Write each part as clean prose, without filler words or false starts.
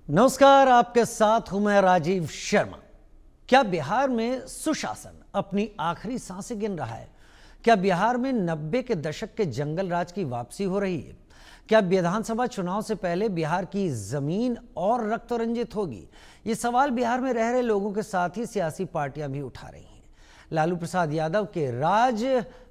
नमस्कार, आपके साथ हूं मैं राजीव शर्मा। क्या बिहार में सुशासन अपनी आखिरी सांसें गिन रहा है? क्या बिहार में 90 के दशक के जंगल राज की वापसी हो रही है? क्या विधानसभा चुनाव से पहले बिहार की जमीन और रक्त रंजित होगी? ये सवाल बिहार में रह रहे लोगों के साथ ही सियासी पार्टियां भी उठा रही हैं। लालू प्रसाद यादव के राज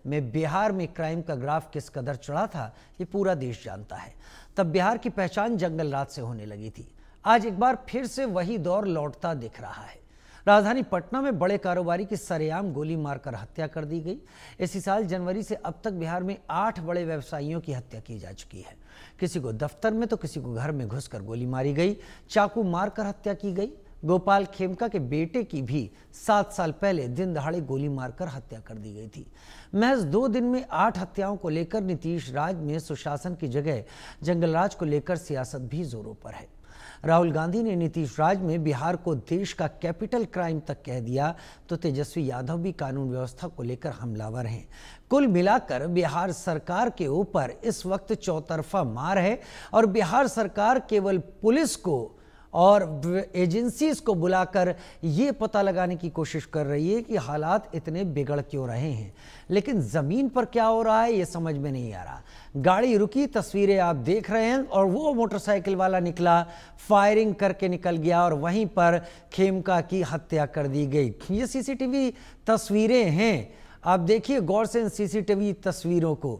में बिहार में क्राइम का ग्राफ किस कदर चढ़ा था, ये पूरा देश जानता है। तब बिहार की पहचान जंगल राज से होने लगी थी। आज एक बार फिर से वही दौर लौटता दिख रहा है। राजधानी पटना में बड़े कारोबारी की सरेआम गोली मारकर हत्या कर दी गई। इसी साल जनवरी से अब तक बिहार में 8 बड़े व्यवसायियों की हत्या की जा चुकी है। किसी को दफ्तर में तो किसी को घर में घुसकर गोली मारी गई, चाकू मारकर हत्या की गई। गोपाल खेमका के बेटे की भी 7 साल पहले दिन दहाड़े गोली मारकर हत्या कर दी गई थी। महज 2 दिन में 8 हत्याओं को लेकर नीतीश राज में सुशासन की जगह जंगल राज को लेकर सियासत भी जोरों पर है। राहुल गांधी ने नीतीश राज में बिहार को देश का कैपिटल क्राइम तक कह दिया, तो तेजस्वी यादव भी कानून व्यवस्था को लेकर हमलावर हैं। कुल मिलाकर बिहार सरकार के ऊपर इस वक्त चौतरफा मार है और बिहार सरकार केवल पुलिस को और एजेंसीज को बुलाकर ये पता लगाने की कोशिश कर रही है कि हालात इतने बिगड़ क्यों रहे हैं, लेकिन ज़मीन पर क्या हो रहा है ये समझ में नहीं आ रहा। गाड़ी रुकी, तस्वीरें आप देख रहे हैं, और वो मोटरसाइकिल वाला निकला, फायरिंग करके निकल गया और वहीं पर खेमका की हत्या कर दी गई। ये सीसीटीवी तस्वीरें हैं, आप देखिए गौर से इन सीसीटीवी तस्वीरों को।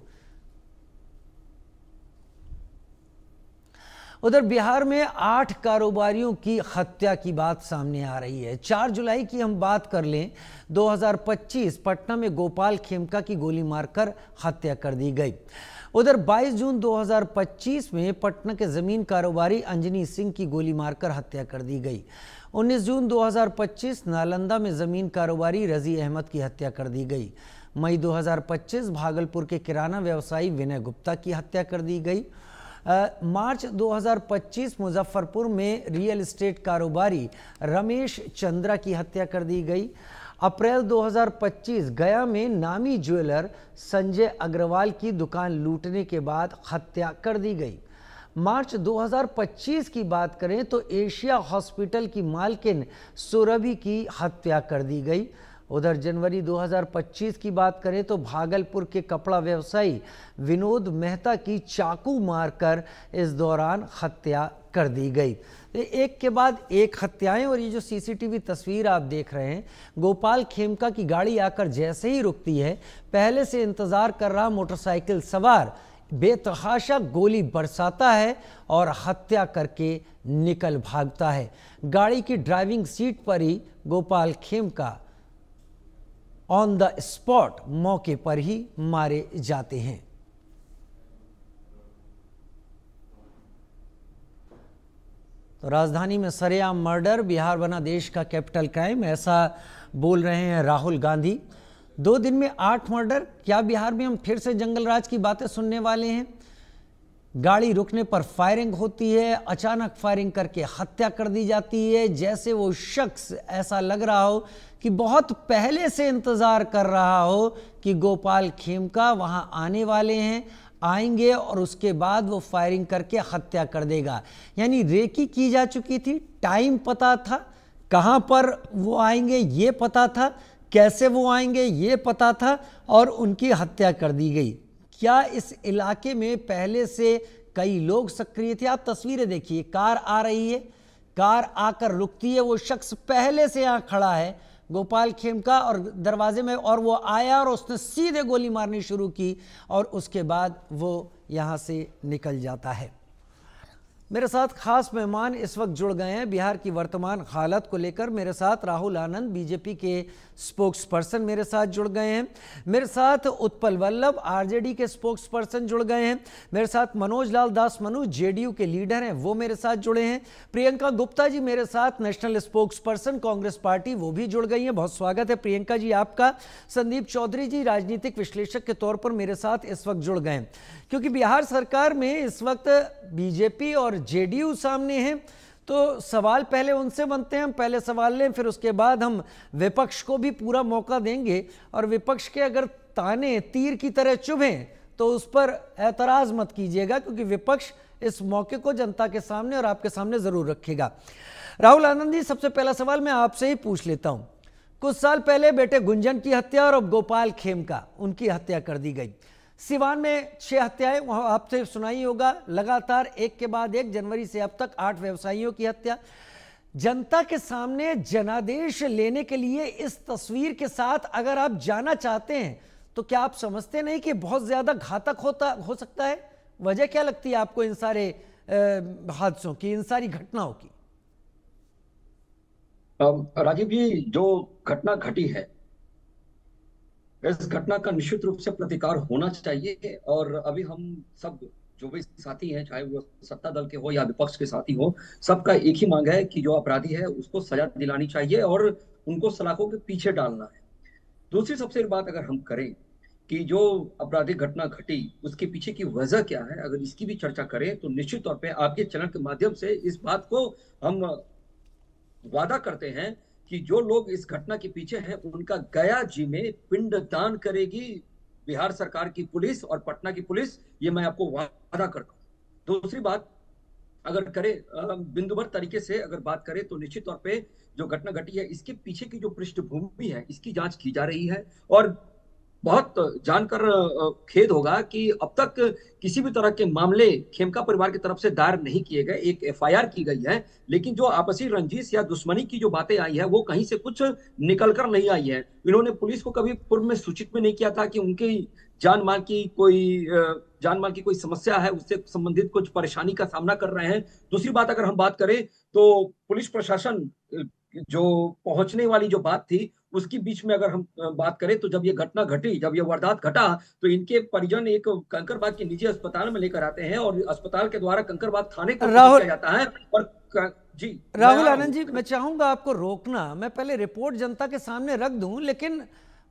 उधर बिहार में 8 कारोबारियों की हत्या की बात सामने आ रही है। 4 जुलाई की हम बात कर लें, 2025 पटना में गोपाल खेमका की गोली मारकर हत्या कर दी गई। उधर 22 जून 2025 में पटना के जमीन कारोबारी अंजनी सिंह की गोली मारकर हत्या कर दी गई। 19 जून 2025 नालंदा में जमीन कारोबारी रजी अहमद की हत्या कर दी गई। मई 2025 भागलपुर के किराना व्यवसायी विनय गुप्ता की हत्या कर दी गई। मार्च 2025 मुजफ्फरपुर में रियल एस्टेट कारोबारी रमेश चंद्रा की हत्या कर दी गई। अप्रैल 2025 गया में नामी ज्वेलर संजय अग्रवाल की दुकान लूटने के बाद हत्या कर दी गई। मार्च 2025 की बात करें तो एशिया हॉस्पिटल की मालकिन सुरभि की हत्या कर दी गई। उधर जनवरी 2025 की बात करें तो भागलपुर के कपड़ा व्यवसायी विनोद मेहता की चाकू मारकर इस दौरान हत्या कर दी गई। एक के बाद एक हत्याएं, और ये जो सीसीटीवी तस्वीर आप देख रहे हैं, गोपाल खेमका की गाड़ी आकर जैसे ही रुकती है, पहले से इंतजार कर रहा मोटरसाइकिल सवार बेतहाशा गोली बरसाता है और हत्या करके निकल भागता है। गाड़ी की ड्राइविंग सीट पर ही Gopal Khemka on the spot मौके पर ही मारे जाते हैं। तो राजधानी में सरेआम मर्डर, बिहार बना देश का कैपिटल क्राइम, ऐसा बोल रहे हैं राहुल गांधी। 2 दिन में 8 मर्डर, क्या बिहार में हम फिर से जंगल राज की बातें सुनने वाले हैं? गाड़ी रुकने पर फायरिंग होती है, अचानक फायरिंग करके हत्या कर दी जाती है, जैसे वो शख्स ऐसा लग रहा हो कि बहुत पहले से इंतजार कर रहा हो कि गोपाल खेमका वहां आने वाले हैं, आएंगे और उसके बाद वो फायरिंग करके हत्या कर देगा। यानी रेकी की जा चुकी थी, टाइम पता था, कहां पर वो आएंगे ये पता था, कैसे वो आएंगे ये पता था, और उनकी हत्या कर दी गई। क्या इस इलाके में पहले से कई लोग सक्रिय थे? आप तस्वीरें देखिए, कार आ रही है, कार आकर रुकती है, वो शख्स पहले से यहाँ खड़ा है गोपाल खेमका और दरवाजे में, और वो आया और उसने सीधे गोली मारनी शुरू की और उसके बाद वो यहाँ से निकल जाता है। मेरे साथ खास मेहमान इस वक्त जुड़ गए हैं बिहार की वर्तमान हालत को लेकर। मेरे साथ राहुल आनंद, बीजेपी के स्पोक्स पर्सन मेरे साथ जुड़ गए हैं। मेरे साथ उत्पल वल्लभ, आरजेडी के स्पोक्स पर्सन जुड़ गए हैं। मेरे साथ मनोज लाल दास मनु, जेडीयू के लीडर हैं, वो मेरे साथ जुड़े हैं। प्रियंका गुप्ता जी मेरे साथ, national spokes person Congress party, वो भी जुड़ गई हैं। बहुत स्वागत है प्रियंका जी आपका। संदीप चौधरी जी राजनीतिक विश्लेषक के तौर पर मेरे साथ इस वक्त जुड़ गए हैं, क्योंकि बिहार सरकार में इस वक्त बीजेपी और जेडीयू सामने हैं। तो सवाल पहले उनसे बनते हैं, हम पहले सवाल लें, फिर उसके बाद हम विपक्ष को भी पूरा मौका देंगे, और विपक्ष के अगर ताने तीर की तरह चुभें तो उस पर ऐतराज मत कीजिएगा, क्योंकि विपक्ष इस मौके को जनता के सामने और आपके सामने जरूर रखिएगा। राहुल आनंद जी, सबसे पहला सवाल मैं आपसे ही पूछ लेता हूं। कुछ साल पहले बेटे गुंजन की हत्या और अब गोपाल खेमका, उनकी हत्या कर दी गई। सिवान में 6 हत्याएं, वहां आपसे सुनाई होगा, लगातार एक के बाद एक, जनवरी से अब तक 8 व्यवसायियों की हत्या। जनता के सामने जनादेश लेने के लिए इस तस्वीर के साथ अगर आप जाना चाहते हैं तो क्या आप समझते नहीं कि बहुत ज्यादा घातक हो सकता है? वजह क्या लगती है आपको इन सारे हादसों की, इन सारी घटनाओं की? राजीव जी, जो घटना घटी है, इस घटना का निश्चित रूप से प्रतिकार होना चाहिए। और अभी हम सब जो भी साथी हैं, चाहे वो सत्ता दल के हो या विपक्ष के साथी हो, सबका एक ही मांग है कि जो अपराधी है उसको सजा दिलानी चाहिए और उनको सलाखों के पीछे डालना है। दूसरी सबसे बात अगर हम करें कि जो आपराधिक घटना घटी उसके पीछे की वजह क्या है, अगर इसकी भी चर्चा करें तो निश्चित तौर पे आपके चैनल के माध्यम से इस बात को हम वादा करते हैं कि जो लोग इस घटना के पीछे हैं उनका गया जी में पिंडदान करेगी बिहार सरकार की पुलिस और पटना की पुलिस, ये मैं आपको वादा करता हूं। दूसरी बात अगर करें बिंदु भर तरीके से अगर बात करें तो निश्चित तौर पे जो घटना घटी है इसके पीछे की जो पृष्ठभूमि है इसकी जांच की जा रही है। और बहुत जानकर खेद होगा कि अब तक किसी भी तरह के मामले खेमका परिवार की तरफ से दायर नहीं किए गए। एक एफआईआर की गई है, लेकिन जो आपसी रंजिश या दुश्मनी की जो बातें आई है वो कहीं से कुछ निकल कर नहीं आई है। इन्होंने पुलिस को कभी पूर्व में सूचित में नहीं किया था कि उनकी जान माल की कोई समस्या है, उससे संबंधित कुछ परेशानी का सामना कर रहे हैं। दूसरी बात अगर हम बात करें तो पुलिस प्रशासन जो पहुंचने वाली जो बात थी उसकी बीच में अगर हम बात करें तो जब ये घटना घटी, जब ये वारदात घटा, तो इनके परिजन एक कंकरबाग के निजी अस्पताल में लेकर आते हैं और अस्पताल के द्वारा कंकरबाग थाने को किया जाता है। और जी राहुल आनंद जी, मैं चाहूंगा आपको रोकना, मैं पहले रिपोर्ट जनता के सामने रख दूं, लेकिन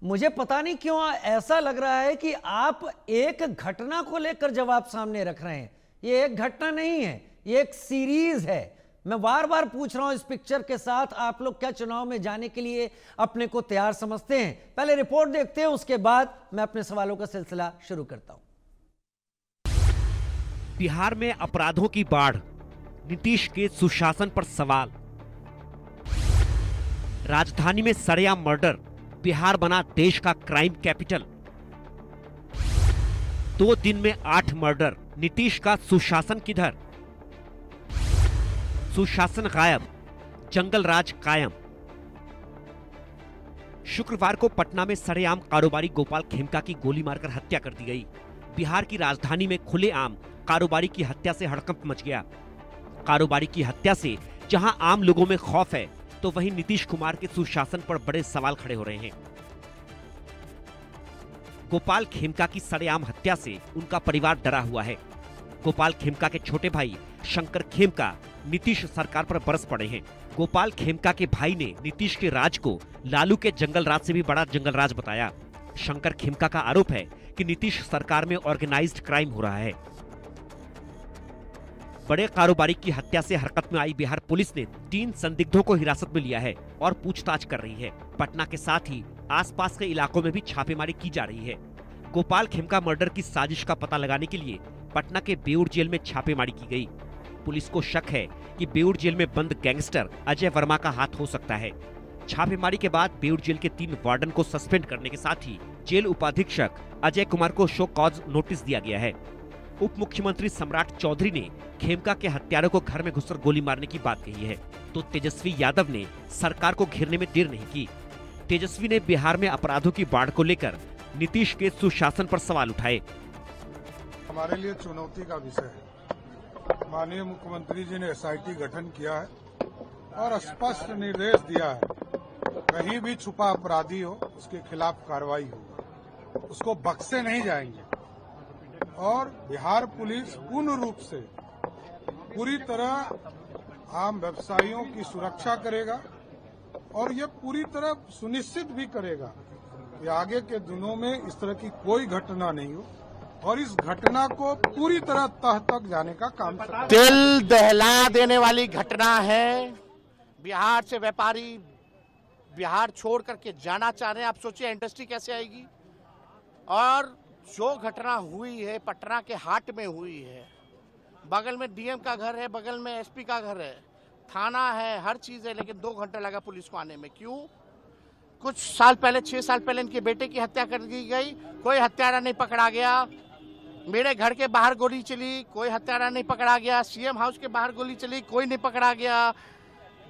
मुझे पता नहीं क्यों ऐसा लग रहा है कि आप एक घटना को लेकर जवाब सामने रख रहे हैं। ये एक घटना नहीं है, ये एक सीरीज है। मैं बार बार पूछ रहा हूं इस पिक्चर के साथ आप लोग क्या चुनाव में जाने के लिए अपने को तैयार समझते हैं? पहले रिपोर्ट देखते हैं, उसके बाद मैं अपने सवालों का सिलसिला शुरू करता हूं। बिहार में अपराधों की बाढ़, नीतीश के सुशासन पर सवाल। राजधानी में सरेआम मर्डर, बिहार बना देश का क्राइम कैपिटल। 2 दिन में 8 मर्डर, नीतीश का सुशासन किधर? सुशासन गायब, जंगल राज कायम। शुक्रवार को पटना में सरेआम कारोबारी गोपाल खेमका की गोली मारकर हत्या कर दी गई। बिहार की राजधानी में खुलेआम कारोबारी की हत्या से हड़कंप मच गया। कारोबारी की हत्या से जहां आम लोगों में खौफ है, तो वहीं नीतीश कुमार के सुशासन पर बड़े सवाल खड़े हो रहे हैं। गोपाल खेमका की सरेआम हत्या से उनका परिवार डरा हुआ है। गोपाल खेमका के छोटे भाई शंकर खेमका नीतीश सरकार पर बरस पड़े हैं। गोपाल खेमका के भाई ने नीतीश के राज को लालू के जंगल राज से भी बड़ा जंगल राज बताया। शंकर खेमका का आरोप है कि नीतीश सरकार में ऑर्गेनाइज्ड क्राइम हो रहा है। बड़े कारोबारी की हत्या से हरकत में आई बिहार पुलिस ने 3 संदिग्धों को हिरासत में लिया है और पूछताछ कर रही है। पटना के साथ ही आसपास के इलाकों में भी छापेमारी की जा रही है। गोपाल खेमका मर्डर की साजिश का पता लगाने के लिए पटना के बेउर जेल में छापेमारी की गई। पुलिस को शक है कि बेउर जेल में बंद गैंगस्टर अजय वर्मा का हाथ हो सकता है। छापेमारी के बाद बेउर जेल के 3 वार्डन को सस्पेंड करने के साथ ही जेल उपाधीक्षक अजय कुमार को शो कॉज नोटिस दिया गया है। उप मुख्यमंत्री सम्राट चौधरी ने खेमका के हत्यारों को घर में घुसकर गोली मारने की बात कही है, तो तेजस्वी यादव ने सरकार को घेरने में देर नहीं की। तेजस्वी ने बिहार में अपराधों की बाढ़ को लेकर नीतीश के सुशासन पर सवाल उठाए। हमारे लिए चुनौती का विषय है। माननीय मुख्यमंत्री जी ने एसआईटी गठन किया है और स्पष्ट निर्देश दिया है, कहीं भी छुपा अपराधी हो उसके खिलाफ कार्रवाई होगी, उसको बख्शे नहीं जाएंगे। और बिहार पुलिस पूर्ण रूप से पूरी तरह आम व्यवसायियों की सुरक्षा करेगा और ये पूरी तरह सुनिश्चित भी करेगा कि आगे के दिनों में इस तरह की कोई घटना नहीं हो और इस घटना को पूरी तरह तह तक जाने का काम करेगा। दिल दहला देने वाली घटना है। बिहार से व्यापारी बिहार छोड़ करके जाना चाह रहे हैं। आप सोचिए इंडस्ट्री कैसे आएगी। और जो घटना हुई है पटना के हाट में हुई है, बगल में डीएम का घर है, बगल में एसपी का घर है, थाना है, हर चीज है, लेकिन 2 घंटा लगा पुलिस को आने में। क्यों? कुछ साल पहले, 6 साल पहले इनके बेटे की हत्या कर दी गई, कोई हत्यारा नहीं पकड़ा गया। मेरे घर के बाहर गोली चली, कोई हत्यारा नहीं पकड़ा गया। सीएम हाउस के बाहर गोली चली, कोई नहीं पकड़ा गया।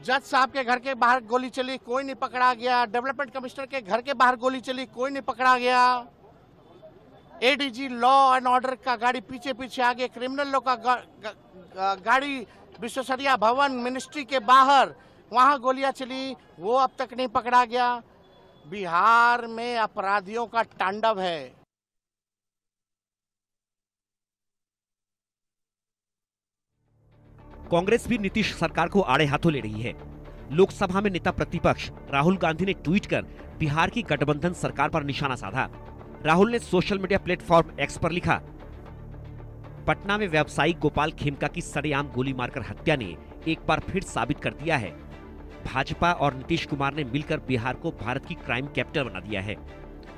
जज साहब के घर के बाहर गोली चली, कोई नहीं पकड़ा गया। डेवलपमेंट कमिश्नर के घर के बाहर गोली चली, कोई नहीं पकड़ा गया। एडीजी लॉ एंड ऑर्डर का गाड़ी पीछे पीछे आगे, क्रिमिनल लॉ का गाड़ी विश्वेश्वरैया भवन मिनिस्ट्री के बाहर, वहां गोलियां चली, वो अब तक नहीं पकड़ा गया। बिहार में अपराधियों का तांडव है। कांग्रेस भी नीतीश सरकार को आड़े हाथों ले रही है। लोकसभा में नेता प्रतिपक्ष राहुल गांधी ने ट्वीट कर बिहार की गठबंधन सरकार पर निशाना साधा। राहुल ने सोशल मीडिया प्लेटफॉर्म एक्स पर लिखा, पटना में व्यवसायी गोपाल खेमका की सरेआम गोली मारकर हत्या ने एक बार फिर साबित कर दिया है, भाजपा और नीतीश कुमार ने मिलकर बिहार को भारत की क्राइम कैपिटल बना दिया है।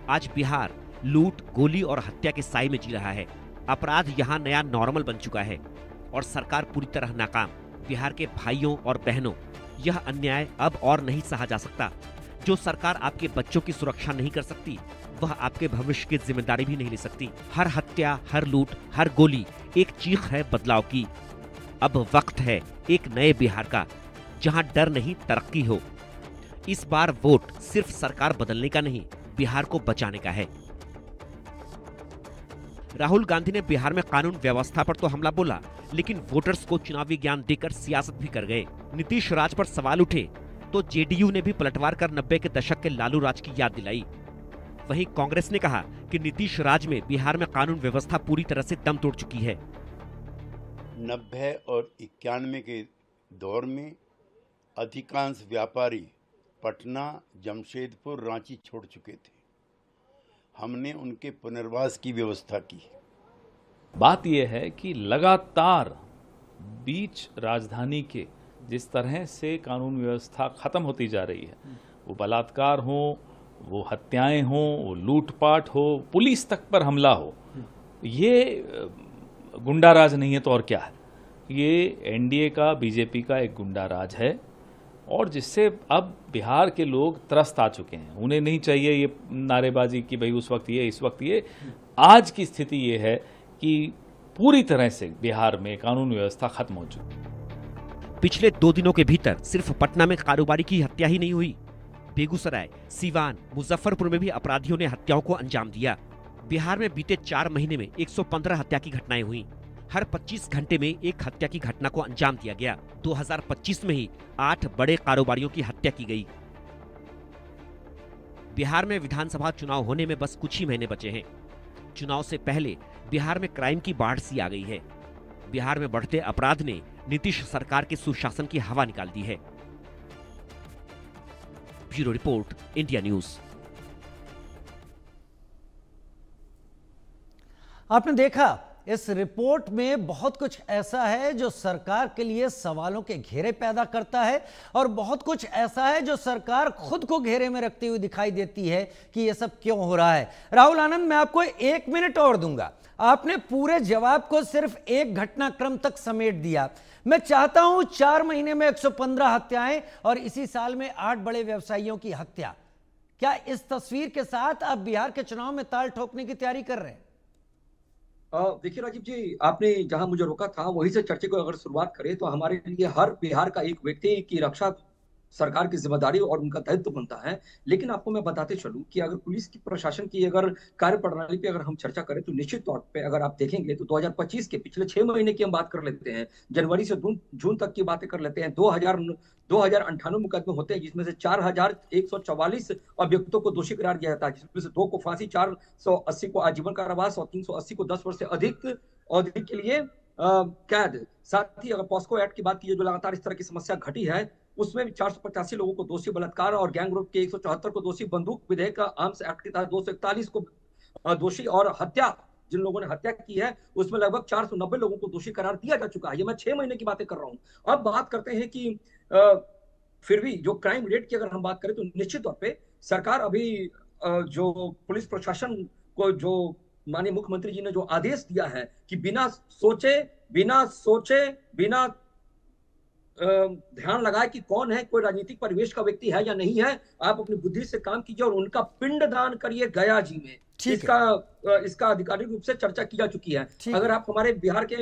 आज बिहार लूट, गोली और हत्या के साए में जी रहा है। अपराध यहाँ नया नॉर्मल बन चुका है और सरकार पूरी तरह नाकाम। बिहार के भाइयों और बहनों, यह अन्याय अब और नहीं सहा जा सकता। जो सरकार आपके बच्चों की सुरक्षा नहीं कर सकती, वह आपके भविष्य की जिम्मेदारी भी नहीं ले सकती। हर हत्या, हर लूट, हर गोली एक चीख है बदलाव की। अब वक्त है एक नए बिहार का, जहां डर नहीं, तरक्की हो। इस बार वोट सिर्फ सरकार बदलने का नहीं, बिहार को बचाने का है। राहुल गांधी ने बिहार में कानून व्यवस्था पर तो हमला बोला, लेकिन वोटर्स को चुनावी ज्ञान देकर सियासत भी कर गए। नीतीश राज पर सवाल उठे तो जेडीयू ने भी पलटवार कर 90 के दशक के लालू राज की याद दिलाई। वहीं कांग्रेस ने कहा कि नीतीश राज में बिहार में कानून व्यवस्था पूरी तरह से दम तोड़ चुकी है। 90 और 91 के दौर में अधिकांश व्यापारी पटना, जमशेदपुर, रांची छोड़ चुके थे। हमने उनके पुनर्वास की व्यवस्था की। बात यह है कि लगातार बीच राजधानी के जिस तरह से कानून व्यवस्था खत्म होती जा रही है, वो बलात्कार हो, वो हत्याएं हो, वो लूटपाट हो, पुलिस तक पर हमला हो, ये गुंडा राज नहीं है तो और क्या है। ये एनडीए का, बीजेपी का एक गुंडा राज है और जिससे अब बिहार के लोग त्रस्त आ चुके हैं। उन्हें नहीं चाहिए ये नारेबाजी कि भाई उस वक्त ये, इस वक्त ये। आज की स्थिति ये है कि पूरी तरह से बिहार में कानून व्यवस्था खत्म हो चुकी है। पिछले 2 दिनों के भीतर सिर्फ पटना में कारोबारी की हत्या ही नहीं हुई, बेगूसराय, सीवान, मुजफ्फरपुर में भी अपराधियों ने हत्याओं को अंजाम दिया। बिहार में बीते 4 महीने में 115 हत्या की घटनाएं हुई। हर 25 घंटे में एक हत्या की घटना को अंजाम दिया गया। 2025 में ही 8 बड़े कारोबारियों की हत्या की गई। बिहार में विधानसभा चुनाव होने में बस कुछ ही महीने बचे हैं। चुनाव से पहले बिहार में क्राइम की बाढ़ सी आ गई है। बिहार में बढ़ते अपराध ने नीतीश सरकार के सुशासन की हवा निकाल दी है। Bureau report, India news. आपने देखा, इस रिपोर्ट में बहुत कुछ ऐसा है जो सरकार के लिए सवालों के घेरे पैदा करता है और बहुत कुछ ऐसा है जो सरकार खुद को घेरे में रखती हुई दिखाई देती है कि यह सब क्यों हो रहा है। राहुल आनंद, मैं आपको 1 मिनट और दूंगा। आपने पूरे जवाब को सिर्फ एक घटनाक्रम तक समेट दिया। मैं चाहता हूं 4 महीने में 115 हत्याएं और इसी साल में 8 बड़े व्यवसायियों की हत्या। क्या इस तस्वीर के साथ आप बिहार के चुनाव में ताल ठोकने की तैयारी कर रहे हैं? देखिए राजीव जी, आपने जहां मुझे रोका था वहीं से चर्चा को अगर शुरुआत करें तो हमारे लिए हर बिहार का एक व्यक्ति की रक्षा सरकार की जिम्मेदारी और उनका दायित्व बनता है। लेकिन आपको मैं बताते चलूं कि अगर पुलिस की प्रशासन की अगर कार्य प्रणाली पे अगर हम चर्चा करें तो निश्चित तौर पे अगर आप देखेंगे तो 2025 के पिछले 6 महीने की हम बात कर लेते हैं, जनवरी से जून तक की बातें कर लेते हैं। 2098 मुकदमे होते हैं, जिसमें से 4144 अभियुक्तों को दोषी करार दिया जाता है, जिसमें से 2 को फांसी, 480 को आजीवन कारावास और 380 को 10 वर्ष से अधिक अवधि के लिए कैद। साथ ही अगर पॉस्को एक्ट की बात की, जो लगातार इस तरह की समस्या घटी है, उसमें भी 485 लोगों को दोषी बलात्कार और गैंग रेप के 174 को दोषी, बंदूक विधेयक का आर्म्स एक्ट के तहत 241 को दोषी और हत्या, जिन लोगों ने हत्या की है उसमें लगभग 490 लोगों को दोषी करार दिया जा चुका है। ये मैं 6 महीने की बातें कर रहा हूं। अब बात करते हैं कि फिर भी जो क्राइम रेट की अगर हम बात करें तो निश्चित तौर पे सरकार अभी जो पुलिस प्रशासन को जो माननीय मुख्यमंत्री जी ने जो आदेश दिया है कि बिना सोचे बिना सोचे, बिना ध्यान लगाए कि कौन है, कोई राजनीतिक परिवेश का व्यक्ति है या नहीं है, आप अपनी बुद्धि से काम कीजिए और उनका पिंडदान करिए गया जी में। इसका आधिकारिक रूप से चर्चा की जा चुकी है। अगर आप हमारे बिहार के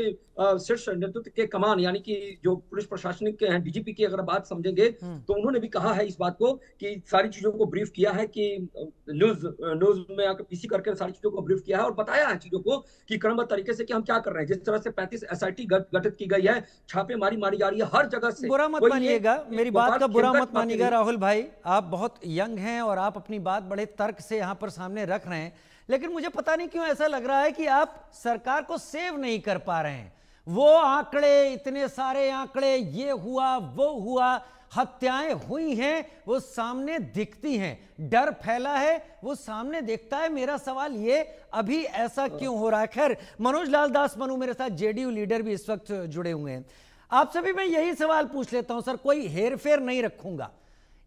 शीर्ष नेतृत्व के कमान यानी कि जो पुलिस प्रशासनिक के हैं, डीजीपी की अगर बात समझेंगे तो उन्होंने भी कहा है इस बात को कि सारी चीजों को ब्रीफ किया है, कि न्यूज में आकर पीसी करके सारी चीजों को ब्रीफ किया है और बताया है चीजों को कि क्रमबद्ध तरीके से कि हम क्या कर रहे हैं। जिस तरह से 35 SIT गठित की गई है, छापेमारी मारी जा रही है हर जगह से। बुरा मत मानिएगा, मेरी बात का बुरा मत मानिएगा राहुल भाई, आप बहुत यंग हैं और आप अपनी बात बड़े तर्क से यहाँ पर सामने रख रहे हैं, लेकिन मुझे पता नहीं क्यों ऐसा लग रहा है कि आप सरकार को सेव नहीं कर पा रहे हैं। वो आंकड़े, इतने सारे आंकड़े, ये हुआ वो हुआ, हत्याएं हुई हैं, वो सामने दिखती हैं, डर फैला है, वो सामने दिखता है। मेरा सवाल ये, अभी ऐसा क्यों हो रहा है? खैर, मनोज लाल दास मनु मेरे साथ जेडीयू लीडर भी इस वक्त जुड़े हुए हैं। आपसे भी मैं यही सवाल पूछ लेता हूं सर, कोई हेरफेर नहीं रखूंगा,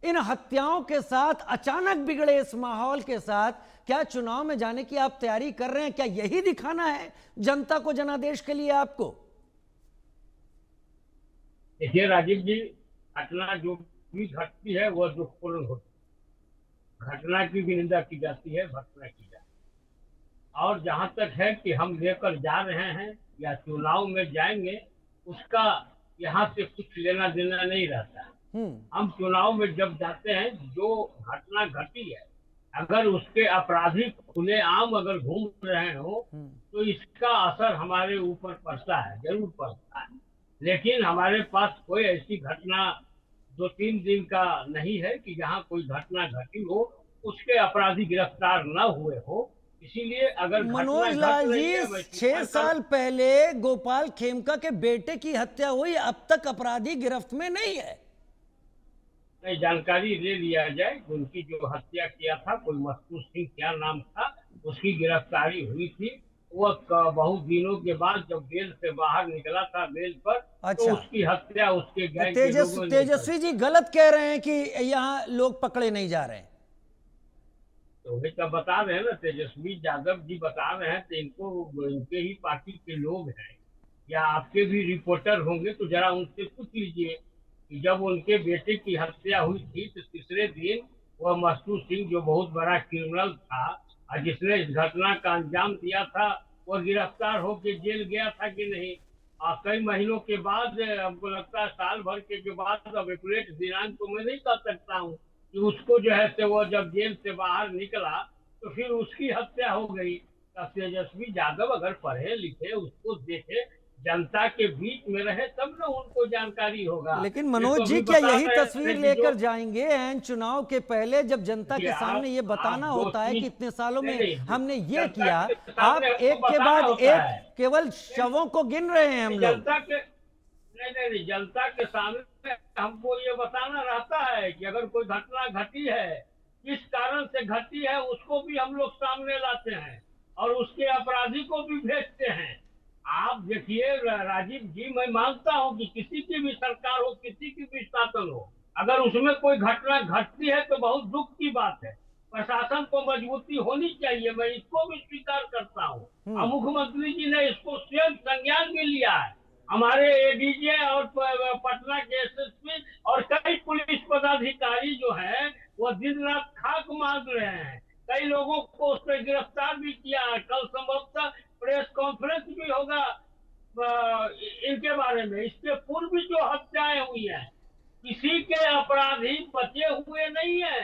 इन हत्याओं के साथ, अचानक बिगड़े इस माहौल के साथ क्या चुनाव में जाने की आप तैयारी कर रहे हैं? क्या यही दिखाना है जनता को, जनादेश के लिए आपको? देखिए राजीव जी, घटना जो भी घटती है वह दुखपूर्ण होती है, घटना की भी निंदा की जाती है, भर्त्सना की जाती है। और जहां तक है कि हम लेकर जा रहे हैं या चुनाव में जाएंगे, उसका यहाँ से कुछ लेना देना नहीं रहता। हम चुनाव में जब जाते हैं, जो घटना घटी है अगर उसके अपराधी खुलेआम अगर घूम रहे हो तो इसका असर हमारे ऊपर पड़ता है, जरूर पड़ता है। लेकिन हमारे पास कोई ऐसी घटना 2-3 दिन का नहीं है कि जहां कोई घटना घटी हो उसके अपराधी गिरफ्तार न हुए हो। इसीलिए अगर मनोज लाल जी, 6 साल पहले गोपाल खेमका के बेटे की हत्या हुई, अब तक अपराधी गिरफ्त में नहीं है। नहीं, जानकारी ले लिया जाए। उनकी जो हत्या किया था, कोई मस्तूर सिंह क्या नाम था, उसकी गिरफ्तारी हुई थी। वह बहुत दिनों के बाद जब जेल से बाहर निकला था बेल पर, तो उसकी हत्या उसके गैंग के लोगों ने। तेजस्वी जी गलत कह रहे हैं कि यहाँ लोग पकड़े नहीं जा रहे हैं। तो वही तो बता रहे हैं ना, तेजस्वी यादव जी बता रहे हैं, तो इनके ही पार्टी के लोग हैं या आपके भी रिपोर्टर होंगे, तो जरा उनसे पूछ लीजिए कि जब उनके बेटे की हत्या हुई थी तो तीसरे दिन वह मस्तूर सिंह जो बहुत बड़ा क्रिमिनल था और जिसने इस घटना का अंजाम दिया था, वह गिरफ्तार होकर जेल गया था कि नहीं? और कई महीनों के बाद, हमको लगता है साल भर के बाद, अब एक्यूरेट दिनांक तो मैं नहीं कह सकता हूँ कि उसको जो है से वो जब जेल से बाहर निकला तो फिर उसकी हत्या हो गई। तब तेजस्वी यादव अगर पढ़े लिखे, उसको देखे, जनता के बीच में रहे, तब ना उनको जानकारी होगा। लेकिन मनोज जी, क्या यही तस्वीर लेकर जाएंगे एन चुनाव के पहले, जब जनता के सामने ये बताना होता है कि इतने सालों में हमने ये किया? आप एक के बाद एक केवल शवों को गिन रहे हैं हम लोग। नहीं, जनता के सामने हमको ये बताना रहता है कि अगर कोई घटना घटी है, किस कारण से घटी है, उसको भी हम लोग सामने लाते हैं और उसके अपराधी को भी भेजते हैं। आप देखिए राजीव जी, मैं मानता हूं कि किसी की भी सरकार हो, किसी की भी शासन हो, अगर उसमें कोई घटना घटती है तो बहुत दुख की बात है। प्रशासन को मजबूती होनी चाहिए, मैं इसको भी स्वीकार करता हूं। और मुख्यमंत्री जी ने इसको स्वयं संज्ञान भी लिया है। हमारे एडीजे और पटना के एसएसपी और कई पुलिस पदाधिकारी जो है वो दिन रात खाक मांग रहे हैं। कई लोगों को उस पर गिरफ्तार भी किया है। कल संभवतः प्रेस कॉन्फ्रेंस भी होगा इनके बारे में। इसके पूर्व भी जो हत्याएं हुई हैं, किसी के अपराधी बचे हुए नहीं है,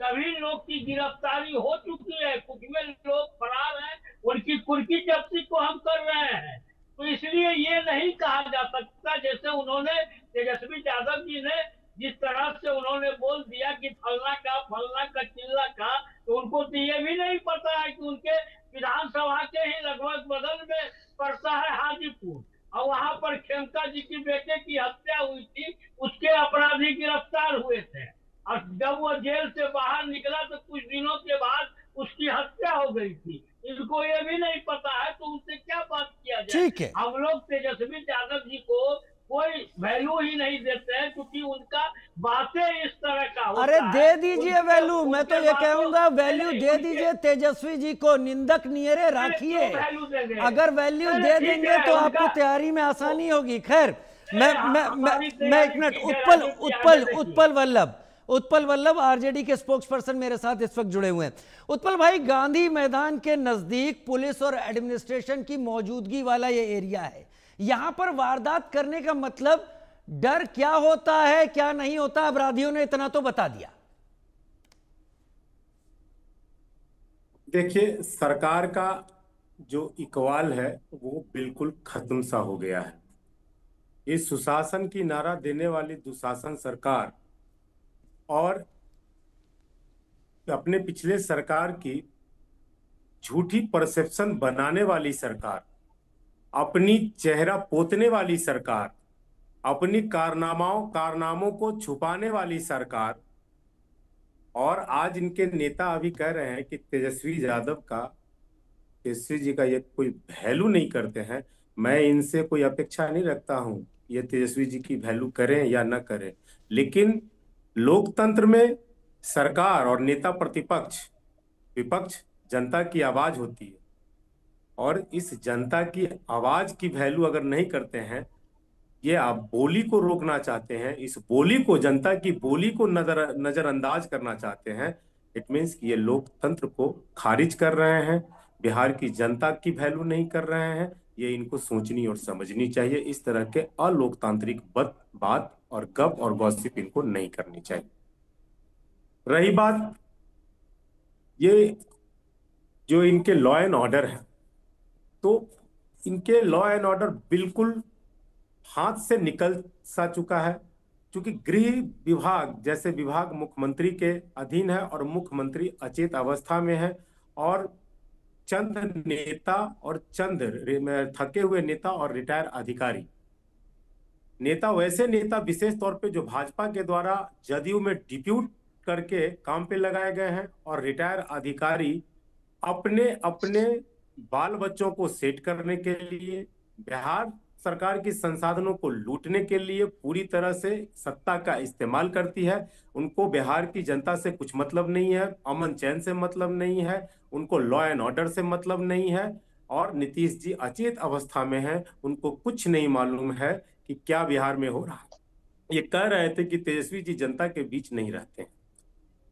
सभी लोग की गिरफ्तारी हो चुकी है। कुछ में लोग फरार हैं, उनकी कुर्की जब्ती को हम कर रहे हैं। तो इसलिए ये नहीं कहा जा सकता, जैसे उन्होंने तेजस्वी यादव जी ने जिस तरह से उन्होंने बोल दिया कि फलना का चिल्ला का, तो उनको तो ये भी नहीं पता है कि उनके विधानसभा के ही लगभग बगल में पड़ता है हाजीपुर, और वहां पर खेमका जी की बेटे की हत्या हुई थी, उसके अपराधी गिरफ्तार हुए थे। और जब वो जेल से बाहर निकला तो कुछ दिनों के बाद उसकी हत्या हो गई थी। इनको ये भी नहीं पता है, तो उनसे क्या बात किया जाए? ठीक है, हम लोग तेजस्वी यादव जी को कोई वैल्यू ही नहीं देते हैं, क्योंकि उनका बातें इस तरह का होता अरे दे है, दीजिए उनके- वैल्यू, मैं तो उनके ये बातों- कहूंगा वैल्यू नहीं, दे उनके- दीजिए तेजस्वी जी को, निंदक नियरे राखिए। क्यों वैल्यू देंगे? अगर वैल्यू अरे दे ठीक देंगे है, तो उनका- आपको तैयारी में आसानी होगी। खैर मैं हमारी एक तैयारी मिनट, ठीक है, उत्पल राजू जी, उत्पल आगे देखिए। उत्पल वल्लभ आरजेडी के स्पोक्स पर्सन मेरे साथ इस वक्त जुड़े हुए हैं। उत्पल भाई, गांधी मैदान के नजदीक पुलिस और एडमिनिस्ट्रेशन की मौजूदगी वाला ये एरिया है, यहां पर वारदात करने का मतलब डर क्या होता है, क्या नहीं होता? अपराधियों ने इतना तो बता दिया। देखिए, सरकार का जो इकबाल है वो बिल्कुल खत्म सा हो गया है। इस सुशासन की नारा देने वाली दुशासन सरकार और अपने पिछले सरकार की झूठी परसेप्शन बनाने वाली सरकार, अपनी चेहरा पोतने वाली सरकार, अपनी कारनामों को छुपाने वाली सरकार, और आज इनके नेता अभी कह रहे हैं कि तेजस्वी जी का ये कोई वैल्यू नहीं करते हैं। मैं इनसे कोई अपेक्षा नहीं रखता हूं ये तेजस्वी जी की वैल्यू करें या न करें, लेकिन लोकतंत्र में सरकार और नेता प्रतिपक्ष विपक्ष जनता की आवाज होती है, और इस जनता की आवाज की वैल्यू अगर नहीं करते हैं, ये आप बोली को रोकना चाहते हैं, इस बोली को, जनता की बोली को नजरअंदाज करना चाहते हैं, इट मीन्स कि ये लोकतंत्र को खारिज कर रहे हैं, बिहार की जनता की वैल्यू नहीं कर रहे हैं। ये इनको सोचनी और समझनी चाहिए। इस तरह के अलोकतांत्रिक बात और गप और गॉसिप इनको नहीं करनी चाहिए। रही बात ये जो इनके लॉ एंड ऑर्डर है, तो इनके लॉ एंड ऑर्डर बिल्कुल हाथ से निकल सा चुका है, क्योंकि गृह विभाग जैसे विभाग मुख्यमंत्री के अधीन है और मुख्यमंत्री अचेत अवस्था में है, और चंद नेता और चंद थके हुए नेता और रिटायर अधिकारी, नेता वैसे नेता विशेष तौर पे जो भाजपा के द्वारा जदयू में डिप्यूट करके काम पे लगाए गए हैं, और रिटायर अधिकारी अपने अपने बाल बच्चों को सेट करने के लिए, बिहार सरकार की संसाधनों को लूटने के लिए पूरी तरह से सत्ता का इस्तेमाल करती है। उनको बिहार की जनता से कुछ मतलब नहीं है, अमन चैन से मतलब नहीं है, उनको लॉ एंड ऑर्डर से मतलब नहीं है, और नीतीश जी अचेत अवस्था में हैं, उनको कुछ नहीं मालूम है कि क्या बिहार में हो रहा है। ये कह रहे थे कि तेजस्वी जी जनता के बीच नहीं रहते हैं।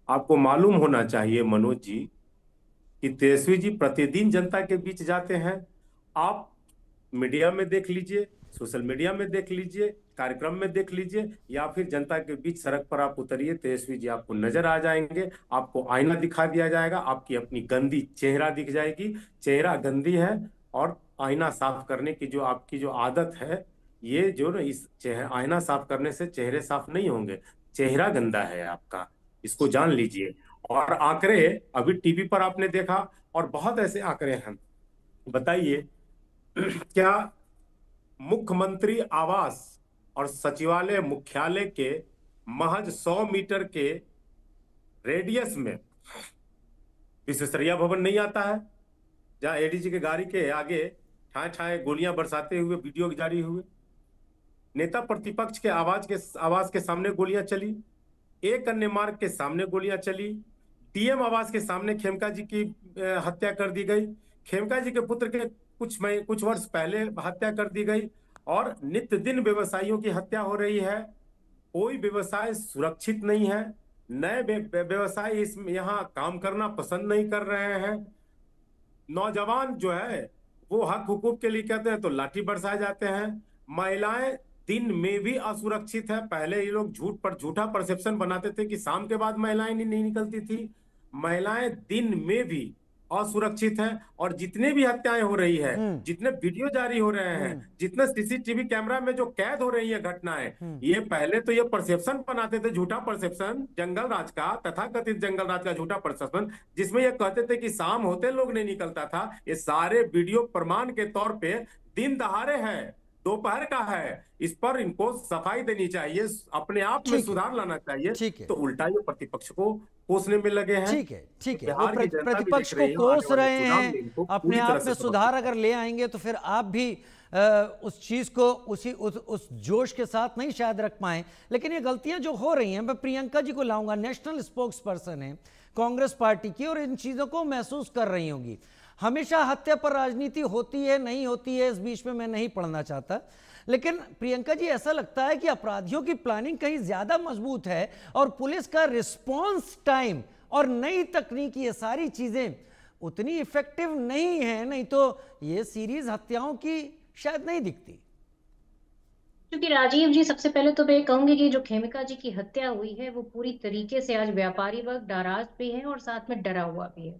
आपको मालूम होना चाहिए मनोज जी कि तेजस्वी जी प्रतिदिन जनता के बीच जाते हैं। आप मीडिया में देख लीजिए, सोशल मीडिया में देख लीजिए, कार्यक्रम में देख लीजिए, या फिर जनता के बीच सड़क पर आप उतरिए, तेजस्वी जी आपको नजर आ जाएंगे। आपको आईना दिखा दिया जाएगा, आपकी अपनी गंदी चेहरा दिख जाएगी। चेहरा गंदी है और आईना साफ करने की जो आपकी जो आदत है, ये जो ना इस आईना साफ करने से चेहरे साफ नहीं होंगे, चेहरा गंदा है आपका, इसको जान लीजिए। और आंकड़े अभी टीवी पर आपने देखा, और बहुत ऐसे आंकड़े हैं। बताइए, क्या मुख्यमंत्री आवास और सचिवालय मुख्यालय के महज 100 मीटर के रेडियस में विश्वेश्वरैया भवन नहीं आता है, जहां एडीजी के गाड़ी के आगे ठाए ठाए गोलियां बरसाते हुए वीडियो जारी हुए, नेता प्रतिपक्ष के आवास के सामने गोलियां चली, एक अन्य मार्ग के सामने गोलियां चली, डीएम आवास के सामने खेमका जी की हत्या कर दी गई, खेमका जी के पुत्र के कुछ वर्ष पहले हत्या कर दी गई, और नित्य दिन व्यवसायियों की हत्या हो रही है। कोई व्यवसाय सुरक्षित नहीं है, नए व्यवसायी इसमें यहाँ काम करना पसंद नहीं कर रहे हैं। नौजवान जो है वो हक हुकूक के लिए कहते हैं तो लाठी बरसाए जाते हैं। महिलाएं दिन में भी असुरक्षित है। पहले ये लोग झूठा परसेप्शन बनाते थे कि शाम के बाद महिलाएं नहीं निकलती थी, महिलाएं दिन में भी असुरक्षित है। और जितने भी हत्याएं हो रही है, जितने वीडियो जारी हो रहे हैं, जितने सीसीटीवी कैमरा में जो कैद हो रही है घटनाएं, ये पहले तो ये परसेप्शन बनाते थे, झूठा परसेप्शन जंगल राज का, तथाकथित जंगल राज का झूठा परसेप्शन, जिसमें ये कहते थे कि शाम होते लोग नहीं निकलता था। ये सारे वीडियो प्रमाण के तौर पे दिन दहाड़े है, दोपहर का है, इस पर इनको सफाई देनी चाहिए, अपने आप में सुधार लाना चाहिए। तो उल्टा ये प्रतिपक्ष को कोसने में लगे हैं। ठीक है, वो बिहार की जनता भी प्रतिपक्ष देख को रही है, कोस आने वाले रहे चुनाव में हैं, इनको अपने पूरी तरह आप से में सबक सुधार सिखाएं। अगर ले आएंगे तो फिर आप भी उस चीज को उस जोश के साथ नहीं शायद रख पाए। लेकिन ये गलतियां जो हो रही हैं, मैं प्रियंका जी को लाऊंगा, नेशनल स्पोक्स पर्सन है कांग्रेस पार्टी की, और इन चीजों को महसूस कर रही होंगी। हमेशा हत्या पर राजनीति होती है नहीं होती है, इस बीच में मैं नहीं पढ़ना चाहता, लेकिन प्रियंका जी ऐसा लगता है कि अपराधियों की प्लानिंग कहीं ज्यादा मजबूत है और पुलिस का रिस्पॉन्स टाइम और नई तकनीक, ये सारी चीजें उतनी इफेक्टिव नहीं है, नहीं तो ये सीरीज हत्याओं की शायद नहीं दिखती। क्योंकि राजीव जी, सबसे पहले तो मैं कहूंगी कि जो खेमिका जी की हत्या हुई है वो पूरी तरीके से आज व्यापारी वर्ग नाराज भी है और साथ में डरा हुआ भी है।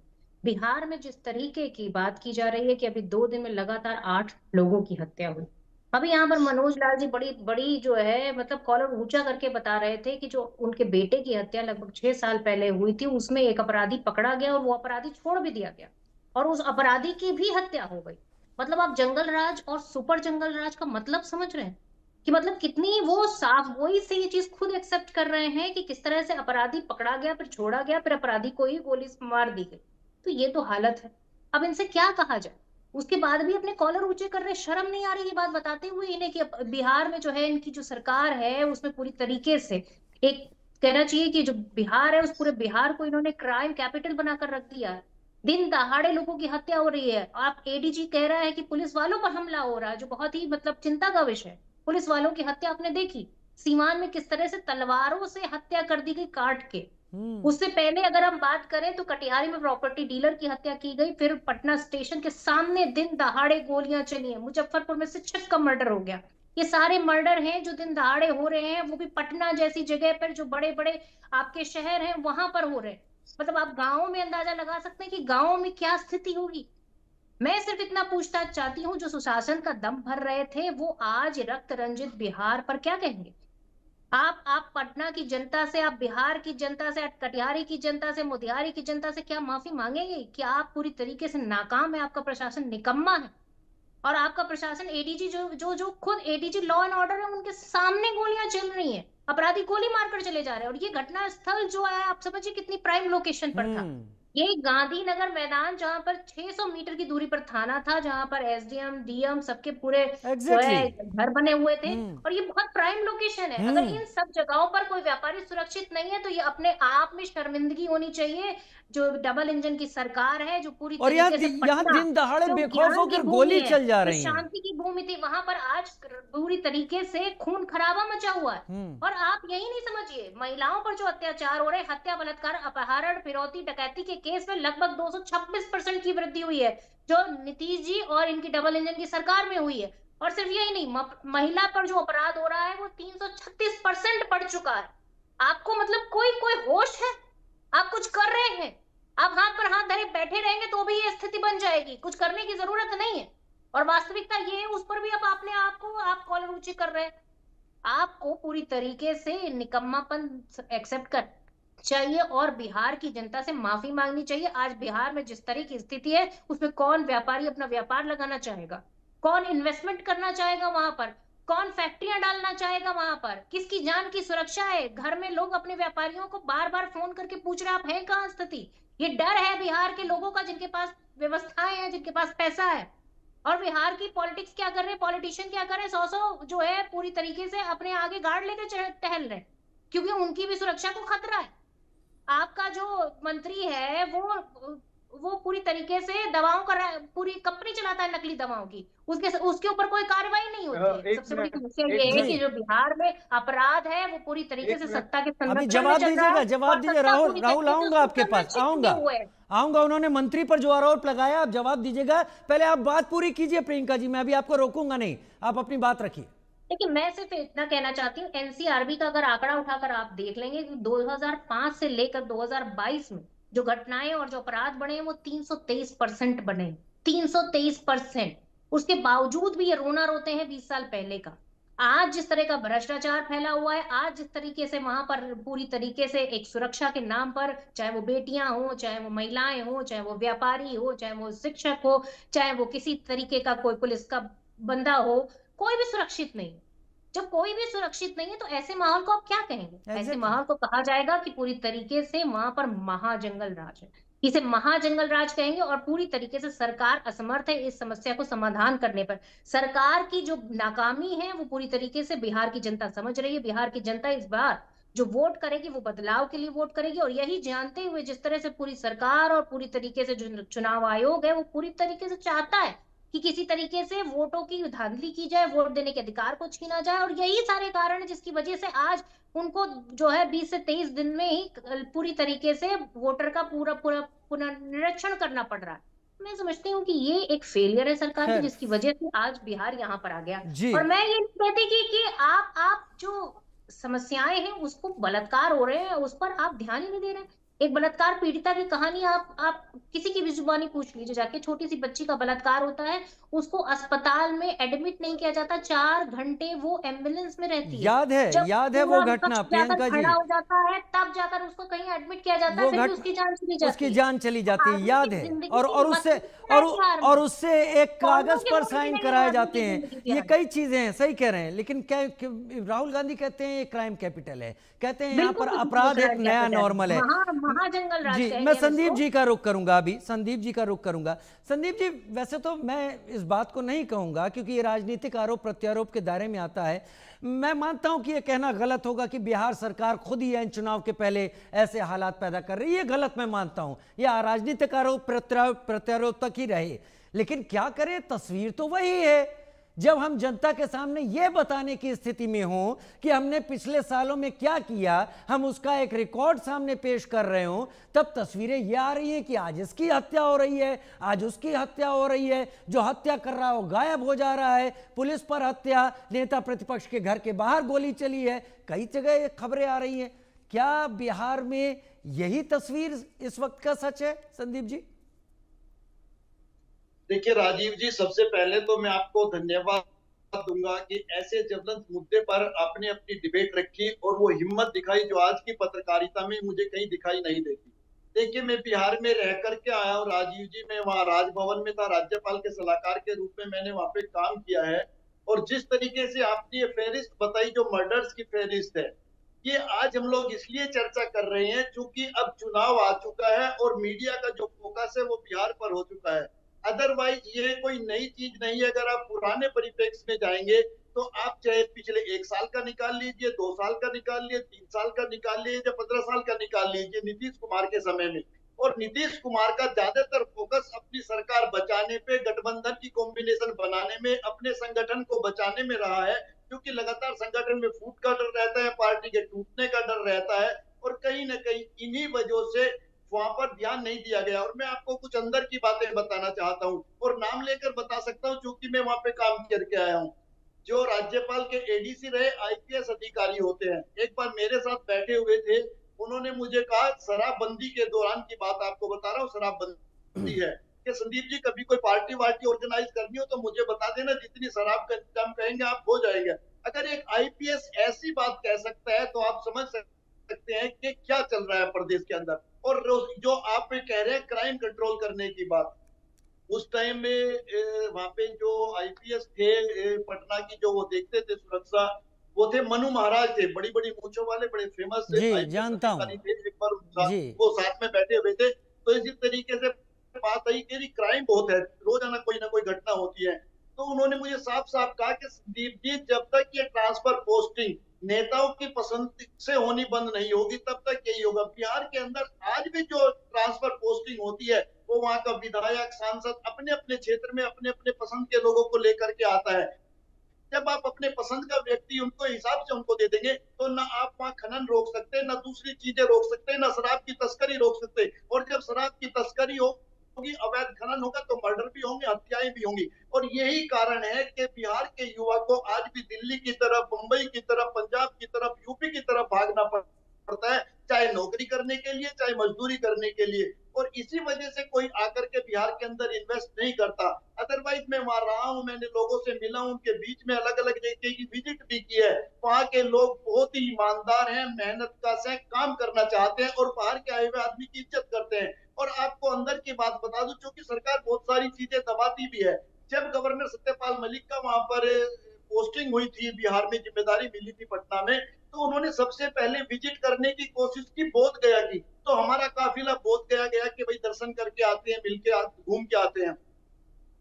बिहार में जिस तरीके की बात की जा रही है कि अभी 2 दिन में लगातार 8 लोगों की हत्या हुई। अभी यहाँ पर मनोज लाल जी बड़ी बड़ी जो है मतलब कॉलर ऊंचा करके बता रहे थे कि जो उनके बेटे की हत्या लगभग 6 साल पहले हुई थी, उसमें एक अपराधी पकड़ा गया और वो अपराधी छोड़ भी दिया गया और उस अपराधी की भी हत्या हो गई। मतलब आप जंगल राज और सुपर जंगल राज का मतलब समझ रहे हैं कि मतलब कितनी वो साफ वही से ये चीज खुद एक्सेप्ट कर रहे हैं कि किस तरह से अपराधी पकड़ा गया, फिर छोड़ा गया, फिर अपराधी को ही गोली मार दी गई। तो ये तो हालत है, अब इनसे क्या कहा जाए। उसके बाद भी अपने कॉलर ऊंचे कर रहे, शर्म नहीं आ रही ये बात बताते हुए इन्हें कि बिहार में जो है इनकी जो सरकार है उसमें पूरी तरीके से एक कहना चाहिए कि जो बिहार है उस पूरे बिहार को इन्होंने क्राइम कैपिटल बनाकर रख दिया है। दिन दहाड़े लोगों की हत्या हो रही है। आप एडीजी कह रहा है कि पुलिस वालों पर हमला हो रहा है, जो बहुत ही मतलब चिंता का विषय है। पुलिस वालों की हत्या आपने देखी सीवान में किस तरह से तलवारों से हत्या कर दी गई काट के। उससे पहले अगर हम बात करें तो कटिहारी में प्रॉपर्टी डीलर की हत्या की गई, फिर पटना स्टेशन के सामने दिन दहाड़े गोलियां चली हैं, मुजफ्फरपुर में शिक्षक का मर्डर हो गया। ये सारे मर्डर हैं जो दिन दहाड़े हो रहे हैं, वो भी पटना जैसी जगह पर जो बड़े बड़े आपके शहर हैं वहां पर हो रहे हैं। मतलब आप गाँव में अंदाजा लगा सकते हैं कि गाँव में क्या स्थिति होगी। मैं सिर्फ इतना पूछताछ चाहती हूँ, जो सुशासन का दम भर रहे थे वो आज रक्त रंजित बिहार पर क्या कहेंगे। आप पटना की जनता से, आप बिहार की जनता से, कटिहारी की जनता से, मोतिहारी की जनता से क्या माफी मांगेंगे? क्या आप पूरी तरीके से नाकाम है, आपका प्रशासन निकम्मा है और आपका प्रशासन एडीजी जो खुद एडीजी लॉ एंड ऑर्डर है उनके सामने गोलियां चल रही हैं, अपराधी गोली मारकर चले जा रहे हैं। और ये घटना स्थल जो है आप समझिए कितनी प्राइम लोकेशन पर था। ये गांधीनगर मैदान जहां पर 600 मीटर की दूरी पर थाना था, जहां पर एसडीएम डीएम सबके पूरे जो है घर बने हुए थे और ये बहुत प्राइम लोकेशन है। अगर इन सब जगहों पर कोई व्यापारी सुरक्षित नहीं है तो ये अपने आप में शर्मिंदगी होनी चाहिए जो डबल इंजन की सरकार है, जो पूरी और यहाँ दिन दहाड़े बेखौफ होकर गोली चल जा रही है, शांति की भूमि थी, वहां पर आज पूरी तरीके से खून खराबा मचा हुआ है। और आप यही नहीं समझिए, महिलाओं पर जो अत्याचार हो रहे, हत्या, बलात्कार, अपहरण, फिरौती, डकैती के केस में लगभग 226% की वृद्धि हुई है जो नीतीश जी और इनकी डबल इंजन की सरकार में हुई है। और सिर्फ यही नहीं, महिला पर जो अपराध हो रहा है वो 336% बढ़ चुका है। आपको मतलब कोई होश है? आप कुछ कर रहे हैं, आप हाथ पर हाथ धरे बैठे रहेंगे तो भी ये स्थिति बन जाएगी, कुछ करने की जरूरत नहीं है। और वास्तविकता ये है, उस पर भी अब अपने आप को आप कॉलर ऊंची कर रहे हैं। आपको पूरी तरीके से निकम्मापन एक्सेप्ट कर चाहिए और बिहार की जनता से माफी मांगनी चाहिए। आज बिहार में जिस तरह की स्थिति है उसमें कौन व्यापारी अपना व्यापार लगाना चाहेगा, कौन इन्वेस्टमेंट करना चाहेगा वहां पर, कौन फैक्ट्रियां डालना चाहेगा वहां पर, किसकी जान की सुरक्षा है? घर में लोग अपने व्यापारियों को बार बार फोन करके पूछ रहे आप हैं कहाँ स्थिति। ये डर है बिहार के लोगों का, जिनके पास व्यवस्थाएं हैं, जिनके पास पैसा है। और बिहार की पॉलिटिक्स क्या कर रहे हैं, पॉलिटिशियन क्या कर रहे हैं, 100 जो है पूरी तरीके से अपने आगे गार्ड लेकर टहल रहे, क्योंकि उनकी भी सुरक्षा को खतरा है। आपका जो मंत्री है वो पूरी तरीके से दवाओं का पूरी कंपनी चलाता है, नकली दवाओं की, उसके ऊपर कोई कार्रवाई नहीं होती है। सबसे बड़ी समस्या ये है कि जो बिहार में अपराध है वो पूरी तरीके से सत्ता के संरक्षण में चल रहा है। जवाब दीजिए राहुल, आऊंगा आपके पास, आऊंगा। उन्होंने मंत्री पर जो आरोप लगाया आप जवाब दीजिएगा, पहले आप बात पूरी कीजिए प्रियंका जी, मैं अभी आपको रोकूंगा नहीं, आप अपनी बात रखिए। देखिए, मैं सिर्फ इतना कहना चाहती हूँ, एनसीआरबी का अगर आंकड़ा उठाकर आप देख लेंगे 2005 से लेकर 2022 में जो घटनाएं और जो अपराध बढ़े हैं वो 323% बने, 323%। उसके बावजूद भी ये रोना रोते हैं 20 साल पहले का। आज जिस तरह का भ्रष्टाचार फैला हुआ है, आज जिस तरीके से वहां पर पूरी तरीके से एक सुरक्षा के नाम पर, चाहे वो बेटियां हो, चाहे वो महिलाएं हो, चाहे वो व्यापारी हो, चाहे वो शिक्षक हो, चाहे वो किसी तरीके का कोई पुलिस का बंदा हो, कोई भी सुरक्षित नहीं है। जब कोई भी सुरक्षित नहीं है तो ऐसे माहौल को आप क्या कहेंगे? ऐसे माहौल को कहा जाएगा कि पूरी तरीके से वहां पर महाजंगल राज है, इसे महाजंगल राज कहेंगे। और पूरी तरीके से सरकार असमर्थ है इस समस्या को समाधान करने पर। सरकार की जो नाकामी है वो पूरी तरीके से बिहार की जनता समझ रही है। बिहार की जनता इस बार जो वोट करेगी वो बदलाव के लिए वोट करेगी, और यही जानते हुए जिस तरह से पूरी सरकार और पूरी तरीके से जो चुनाव आयोग है वो पूरी तरीके से चाहता है कि किसी तरीके से वोटों की धांधली की जाए, वोट देने के अधिकार को छीना जाए। और यही सारे कारण है जिसकी वजह से आज उनको जो है 20 से 23 दिन में ही पूरी तरीके से वोटर का पूरा पूरा पुनर्निरीक्षण करना पड़ रहा है। मैं समझती हूँ कि ये एक फेलियर है सरकार की, जिसकी वजह से आज बिहार यहाँ पर आ गया। और मैं ये नहीं कहती कि आप जो समस्याएं हैं उसको बलात्कार हो रहे हैं उस पर आप ध्यान ही नहीं दे रहे हैं। एक बलात्कार पीड़िता की कहानी आप किसी की भी जुबानी पूछ लीजिए जाके, छोटी सी बच्ची का बलात्कार होता है, उसको अस्पताल में एडमिट नहीं किया जाता, 4 घंटे वो एम्बुलेंस में रहती है। याद है वो घटना प्रियंका जी, खड़ा हो जाता है तब जाकर उसको कहीं एडमिट किया जाता है, फिर भी उसकी जान चली जाती है। याद है। और उससे एक कागज पर साइन कराए जाते हैं। ये कई चीजें हैं, सही कह रहे हैं। लेकिन राहुल गांधी कहते हैं ये क्राइम कैपिटल है, कहते हैं यहाँ पर अपराध एक नया नॉर्मल है। महाजंगल राज जी, मैं संदीप जी का रुख करूंगा अभी, संदीप जी का रुख करूंगा। संदीप जी, वैसे तो मैं इस बात को नहीं कहूंगा क्योंकि ये राजनीतिक आरोप प्रत्यारोप के दायरे में आता है। मैं मानता हूं कि ये कहना गलत होगा कि बिहार सरकार खुद ही इन चुनाव के पहले ऐसे हालात पैदा कर रही है, ये गलत मैं मानता हूं। यह राजनीतिक आरोप प्रत्यारोप तक ही रहे, लेकिन क्या करें, तस्वीर तो वही है। जब हम जनता के सामने यह बताने की स्थिति में हो कि हमने पिछले सालों में क्या किया, हम उसका एक रिकॉर्ड सामने पेश कर रहे हो, तब तस्वीरें ये आ रही हैं कि आज इसकी हत्या हो रही है, आज उसकी हत्या हो रही है, जो हत्या कर रहा हो गायब हो जा रहा है, पुलिस पर हत्या, नेता प्रतिपक्ष के घर के बाहर गोली चली है, कई जगह खबरें आ रही हैं। क्या बिहार में यही तस्वीर इस वक्त का सच है, संदीप जी? देखिए राजीव जी, सबसे पहले तो मैं आपको धन्यवाद दूंगा कि ऐसे ज्वलंत मुद्दे पर आपने अपनी डिबेट रखी और वो हिम्मत दिखाई जो आज की पत्रकारिता में मुझे कहीं दिखाई नहीं देती। देखिए, मैं बिहार में रह करके आया हूँ राजीव जी, मैं वहाँ राजभवन में था, राज्यपाल के सलाहकार के रूप में मैंने वहाँ पे काम किया है। और जिस तरीके से आपने ये फहरिस्त बताई जो मर्डर्स की फहरिस्त है, ये आज हम लोग इसलिए चर्चा कर रहे हैं क्योंकि अब चुनाव आ चुका है और मीडिया का जो फोकस है वो बिहार पर हो चुका है। अदरवाइज ये कोई नई चीज नहीं है। अगर आप पुराने परिप्रेक्ष्य में जाएंगे तो आप चाहे पिछले 1 साल का निकाल लीजिए, 2 साल का निकाल लीजिए, 3 साल का निकाल लीजिए या 15 साल का निकाल लीजिए नीतीश कुमार के समय में, और नीतीश कुमार का ज्यादातर फोकस अपनी सरकार बचाने पे, गठबंधन की कॉम्बिनेशन बनाने में, अपने संगठन को बचाने में रहा है, क्योंकि लगातार संगठन में फूट का डर रहता है, पार्टी के टूटने का डर रहता है, और कहीं ना कहीं इन्हीं वजहों से वहां पर ध्यान नहीं दिया गया। और मैं आपको कुछ अंदर की बातें बताना चाहता हूँ और नाम लेकर बता सकता हूँ क्योंकि मैं वहां पे काम करके आया हूँ। जो राज्यपाल के एडीसी रहे आईपीएस अधिकारी होते हैं, एक बार मेरे साथ बैठे हुए थे, उन्होंने मुझे कहा, शराबबंदी के दौरान की बात आपको बता रहा हूँ, शराबबंदी है कि संदीप जी कभी कोई पार्टी वार्टी ऑर्गेनाइज करनी हो तो मुझे बता देना, जितनी शराब का इंतजाम कहेंगे आप हो जाएगा। अगर एक आईपीएस ऐसी बात कह सकता है तो आप समझ सकते हैं कि क्या चल रहा है प्रदेश के अंदर। और जो आप कह रहे हैं क्राइम कंट्रोल करने की बात, उस टाइम में वहां पे जो आईपीएस थे पटना की, जो वो देखते थे सुरक्षा, वो थे मनु महाराज, थे बड़ी बड़ी मूंछों वाले, बड़े फेमस जानता हूं। एक बार वो साथ में बैठे हुए थे, तो इसी तरीके से बात आई कि क्राइम बहुत है, रोजाना कोई ना कोई घटना होती है। तो उन्होंने मुझे साफ साफ कहा कि संदीप जी, जब तक ये ट्रांसफर पोस्टिंग नेताओं की पसंद से होनी बंद नहीं होगी तब तक यही होगा। बिहार के अंदर आज भी जो ट्रांसफर पोस्टिंग होती है वो वहां का विधायक, सांसद अपने अपने क्षेत्र में अपने अपने पसंद के लोगों को लेकर के आता है। जब आप अपने पसंद का व्यक्ति उनको हिसाब से उनको दे देंगे तो ना आप वहाँ खनन रोक सकते, ना दूसरी चीजें रोक सकते, ना शराब की तस्करी रोक सकते। और जब शराब की तस्करी होगी, अवैध खनन होगा तो मर्डर भी होंगे, हत्याएं भी होंगी। और यही कारण है कि बिहार के युवा को आज भी दिल्ली की तरफ, मुंबई की तरफ, पंजाब की तरफ, यूपी की तरफ भागना पड़ता है, चाहे नौकरी करने के लिए, चाहे मजदूरी करने के लिए। और इसी वजह से कोई आकर के बिहार के अंदर इन्वेस्ट नहीं करता। अदरवाइज मैं वहां रहा हूँ, मैंने लोगों से मिला हूँ, उनके बीच में अलग अलग जगह की विजिट भी की है। वहाँ के लोग बहुत ही ईमानदार हैं, मेहनत कश हैं, काम करना चाहते हैं और बाहर के आए हुए आदमी की इज्जत करते हैं। और आपको अंदर की बात बता दूं, क्योंकि सरकार बहुत सारी चीजें दबाती भी है। जब गवर्नर सत्यपाल मलिक का वहां पर पोस्टिंग हुई थी बिहार में, जिम्मेदारी मिली थी पटना में, तो उन्होंने सबसे पहले विजिट करने की कोशिश की बोध गया की। तो हमारा काफिला बोध गया गया कि भाई दर्शन करके आते हैं, मिलके घूम के आते हैं।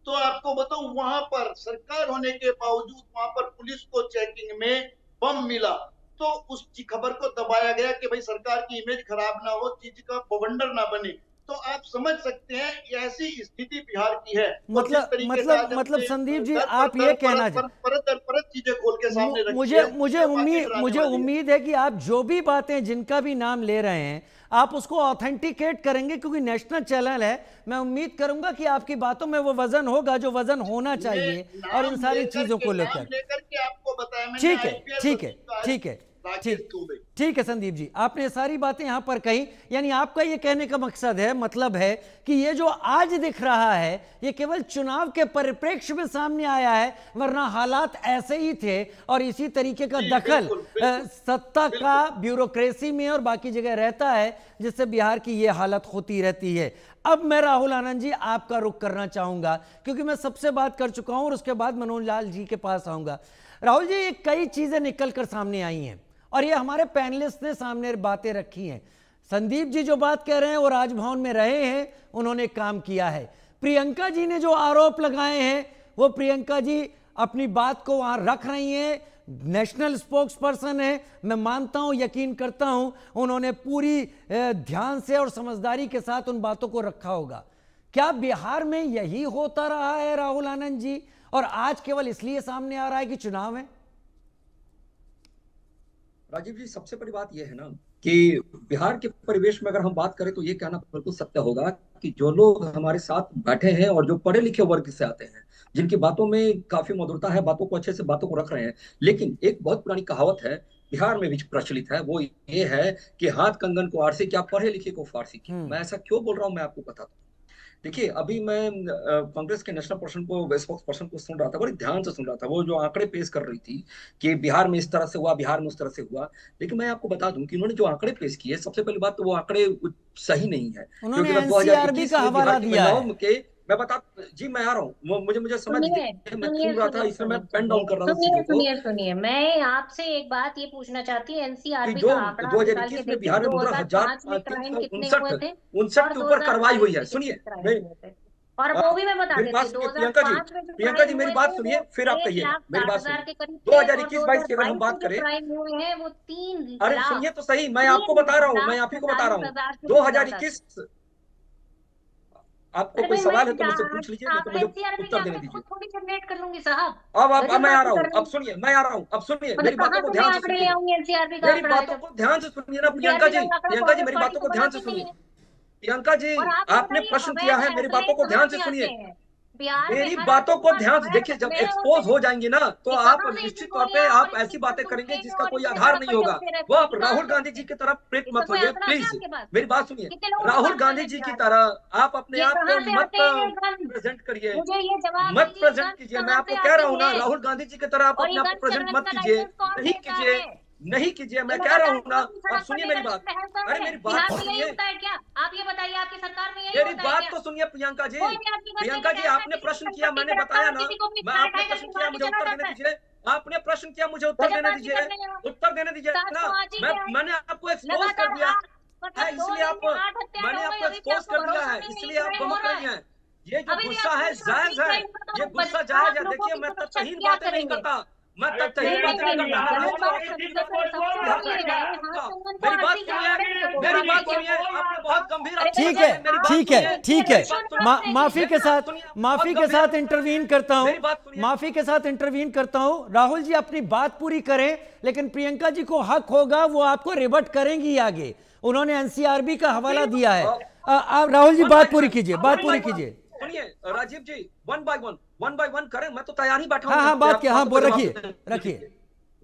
तो आपको बताऊं, वहां पर सरकार होने के बावजूद वहां पर पुलिस को चेकिंग में बम मिला, तो उस खबर को दबाया गया कि भाई सरकार की इमेज खराब ना हो, चीज का बवंडर ना बने। तो आप समझ सकते हैं ऐसी स्थिति बिहार की है। मतलब संदीप जी, आप ये कहना परत चीजें खोल के सामने रखी मुझे उम्मीद है कि आप जो भी बातें, जिनका भी नाम ले रहे हैं, आप उसको ऑथेंटिकेट करेंगे, क्योंकि नेशनल चैनल है। मैं उम्मीद करूंगा कि आपकी बातों में वो वजन होगा जो वजन होना चाहिए, और इन सारी चीजों को लेकर आपको बताया। ठीक है संदीप जी, आपने सारी बातें यहां पर कही। यानी आपका ये कहने का मकसद है, मतलब है कि ये जो आज दिख रहा है ये केवल चुनाव के परिप्रेक्ष्य में सामने आया है, वरना हालात ऐसे ही थे। और इसी तरीके का दखल सत्ता का ब्यूरोक्रेसी में और बाकी जगह रहता है, जिससे बिहार की ये हालत होती रहती है। अब मैं राहुल आनंद जी आपका रुख करना चाहूंगा, क्योंकि मैं सबसे बात कर चुका हूं और उसके बाद मनोज लाल जी के पास आऊंगा। राहुल जी, ये कई चीजें निकल कर सामने आई हैं और ये हमारे पैनलिस्ट ने सामने बातें रखी हैं। संदीप जी जो बात कह रहे हैं वो राजभवन में रहे हैं, उन्होंने काम किया है। प्रियंका जी ने जो आरोप लगाए हैं, वो प्रियंका जी अपनी बात को वहां रख रही हैं, नेशनल स्पोक्स पर्सन है। मैं मानता हूं, यकीन करता हूं, उन्होंने पूरी ध्यान से और समझदारी के साथ उन बातों को रखा होगा। क्या बिहार में यही होता रहा है राहुल आनंद जी, और आज केवल इसलिए सामने आ रहा है कि चुनाव है? राजीव जी, सबसे बड़ी बात यह है ना कि बिहार के परिवेश में अगर हम बात करें तो ये कहना बिल्कुल सत्य होगा कि जो लोग हमारे साथ बैठे हैं और जो पढ़े लिखे वर्ग से आते हैं, जिनकी बातों में काफी मधुरता है, बातों को अच्छे से बातों को रख रहे हैं। लेकिन एक बहुत पुरानी कहावत है, बिहार में भी प्रचलित है, वो ये है कि हाथ कंगन को आरसी, क्या पढ़े लिखे को फारसी की। मैं ऐसा क्यों बोल रहा हूं, मैं आपको बताता हूँ। देखिए, अभी मैं कांग्रेस के नेशनल पर्सन को, स्पोक्स पर्सन को सुन रहा था, बड़ी ध्यान से सुन रहा था। वो जो आंकड़े पेश कर रही थी कि बिहार में इस तरह से हुआ, बिहार में उस तरह से हुआ। लेकिन मैं आपको बता दूं कि उन्होंने जो आंकड़े पेश किए, सबसे पहली बात तो वो आंकड़े सही नहीं है। उन्होंने एनसीआरबी का हवाला दिया है। मैं बता जी, मैं आ रहा हूँ, मुझे समझ लीजिए, मैं सुन रहा था, इसमें मैं पेन डाउन कर रहा था। सुनिए, मैं आपसे एक बात ये पूछना चाहती हूँ, एनसीआरबी का आंकड़ा 2021 में बिहार में 15,359 के ऊपर कार्रवाई हुई है। सुनिए, और वो भी मैं बता देती हूँ, प्रियंका जी मेरी बात सुनिए, फिर आप कहिए, मेरी बात सुनिए। 2021-22 की अगर हम बात करें, हुए हैं वो 3 अरे सुनिए तो सही, मैं आपको बता रहा हूँ, मैं आप ही को बता रहा हूँ। 2021, आपको कोई सवाल है तो मुझसे पूछ लीजिए, नहीं तो मुझे उत्तर देने दीजिए। थोड़ी जनरेट कर लूंगी साहब। अब मैं आ रहा हूँ, अब सुनिए, मैं आ रहा हूँ, अब सुनिए, मेरी बातों को ध्यान से सुनिए, मेरी बातों को ध्यान से सुनिए ना प्रियंका जी, मेरी बातों को ध्यान से सुनिए। प्रियंका जी, आपने प्रश्न किया है, मेरी बातों को ध्यान से सुनिए, मेरी बातों को ध्यान से देखिए। जब एक्सपोज हो जाएंगे ना, तो आप निश्चित तौर पे आप ऐसी बातें करेंगे जिसका कोई आधार नहीं होगा। वो आप राहुल गांधी जी की तरफ प्रेरित मत होइए, प्लीज मेरी बात सुनिए। राहुल गांधी जी की तरह आप अपने आप को मत प्रेजेंट करिए, मत प्रेजेंट कीजिए। मैं आपको कह रहा हूँ ना, राहुल गांधी जी की तरह आप अपने आप को प्रेजेंट मत कीजिए, नहीं कीजिए, मैं कह रहा हूँ ना। आप सुनिए मेरी बात, अरे मेरी बात तो सुनिए, आप ये बताइए, आपकी सरकार में मेरी बात तो सुनिए प्रियंका जी। प्रियंका जी, आपने प्रश्न किया, मैंने बताया ना, मैं आपने प्रश्न किया, मुझे उत्तर देने दीजिए। आपने प्रश्न किया, मुझे उत्तर देने दीजिए, उत्तर देने दीजिए ना। मैंने आपको एक्सपोज कर दिया है, इसलिए आप, मैंने आपको एक्सपोज कर दिया है, इसलिए आप बमक रही हैं। ये जो गुस्सा है जायज है, ये गुस्सा जायज है। देखिए, मैं तथ्यहीन बातें नहीं करता, मैं तथ्यहीन बातें नहीं करता। मेरी बात सुनिए, मेरी बात सुनिए, आपने बहुत गंभीर। ठीक है, माफी के साथ इंटरवीन करता हूं, माफी के साथ इंटरवीन करता हूं। राहुल जी अपनी बात पूरी करें, लेकिन प्रियंका जी को हक होगा, वो आपको रिबट करेंगी आगे। उन्होंने एनसीआरबी का हवाला दिया है। राहुल जी बात पूरी कीजिए, बात पूरी कीजिए। सुनिए राजीव जी, वन बाय वन करें, मैं तो तैयार ही बैठा हूं। हाँ, बात क्या, हाँ, बोल रखिए।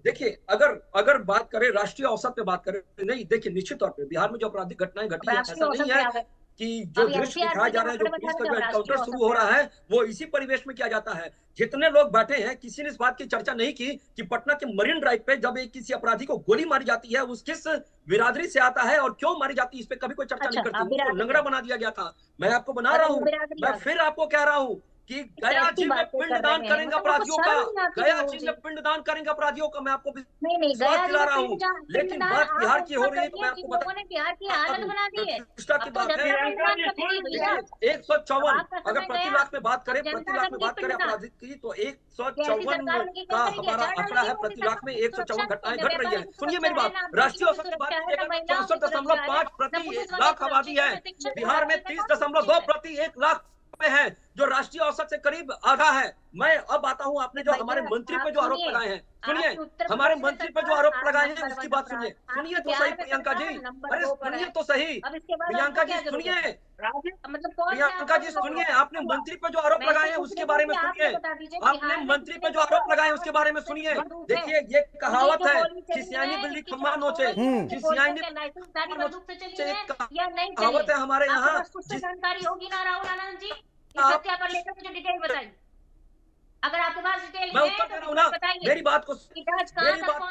देखिए, अगर बात करें राष्ट्रीय औसत पे बात करें, नहीं, देखिए निश्चित तौर पे बिहार में जो आपराधिक घटनाएं घटी है, ऐसा नहीं है कि जो दृश्य दिखाया जा रहा है, जो पुलिस का जो एनकाउंटर शुरू हो रहा है, वो इसी परिवेश में किया जाता है। जितने लोग बैठे हैं, किसी ने इस बात की चर्चा नहीं की कि पटना के मरीन ड्राइव पे जब एक किसी अपराधी को गोली मारी जाती है, उस किस बिरादरी से आता है और क्यों मारी जाती है, इस पे कभी कोई चर्चा नहीं करती। उसको लंगड़ा बना दिया गया था। मैं आपको बना रहा हूँ, मैं फिर आपको कह रहा हूँ कि गया जी में पिंडदान करेंगे अपराधियों का, गया जी में पिंडदान करेंगे अपराधियों का, मैं आपको विश्वास दिला रहा हूँ। लेकिन बात बिहार की हो रही है तो मैं आपको बता, प्रतिष्ठा की बात है। 154 अगर प्रति लाख में बात करें, प्रति लाख में बात करें अपराधी की, तो 154 का हमारा आंकड़ा है। प्रति लाख में 154 घटनाएं घट रही है। सुनिए मेरी बात, राष्ट्रीय औसत की बात कीजिएगा 64.5 प्रति 1 लाख आबादी है। बिहार में 30.2 प्रति 1 लाख पे है, जो राष्ट्रीय औसत से करीब आधा है। मैं अब आता हूं, आपने जो हमारे मंत्री पे जो आरोप लगाए हैं, सुनिए, हमारे मंत्री पे जो आरोप लगाए हैं उसकी बात सुनिए। सुनिए तो सही प्रियंका जी, अरे सुनिए तो सही प्रियंका जी, सुनिए प्रियंका जी, सुनिए, आपने मंत्री पे जो आरोप लगाए हैं उसके बारे में सुनिए। आपने मंत्री पे जो आरोप लगाए हैं उसके बारे में सुनिए। देखिए, ये कहावत है कि सियानी बिल्ली खम्मा नोचे, कि सियानी कहावत है हमारे यहाँ। जानकारी होगी ना राहुल आनंद जी, हत्या पर लेकर मुझे डिटेल बताइए, अगर आपके पास डिटेल मैं उत्तर दे रहा हूँ ना, मेरी बात को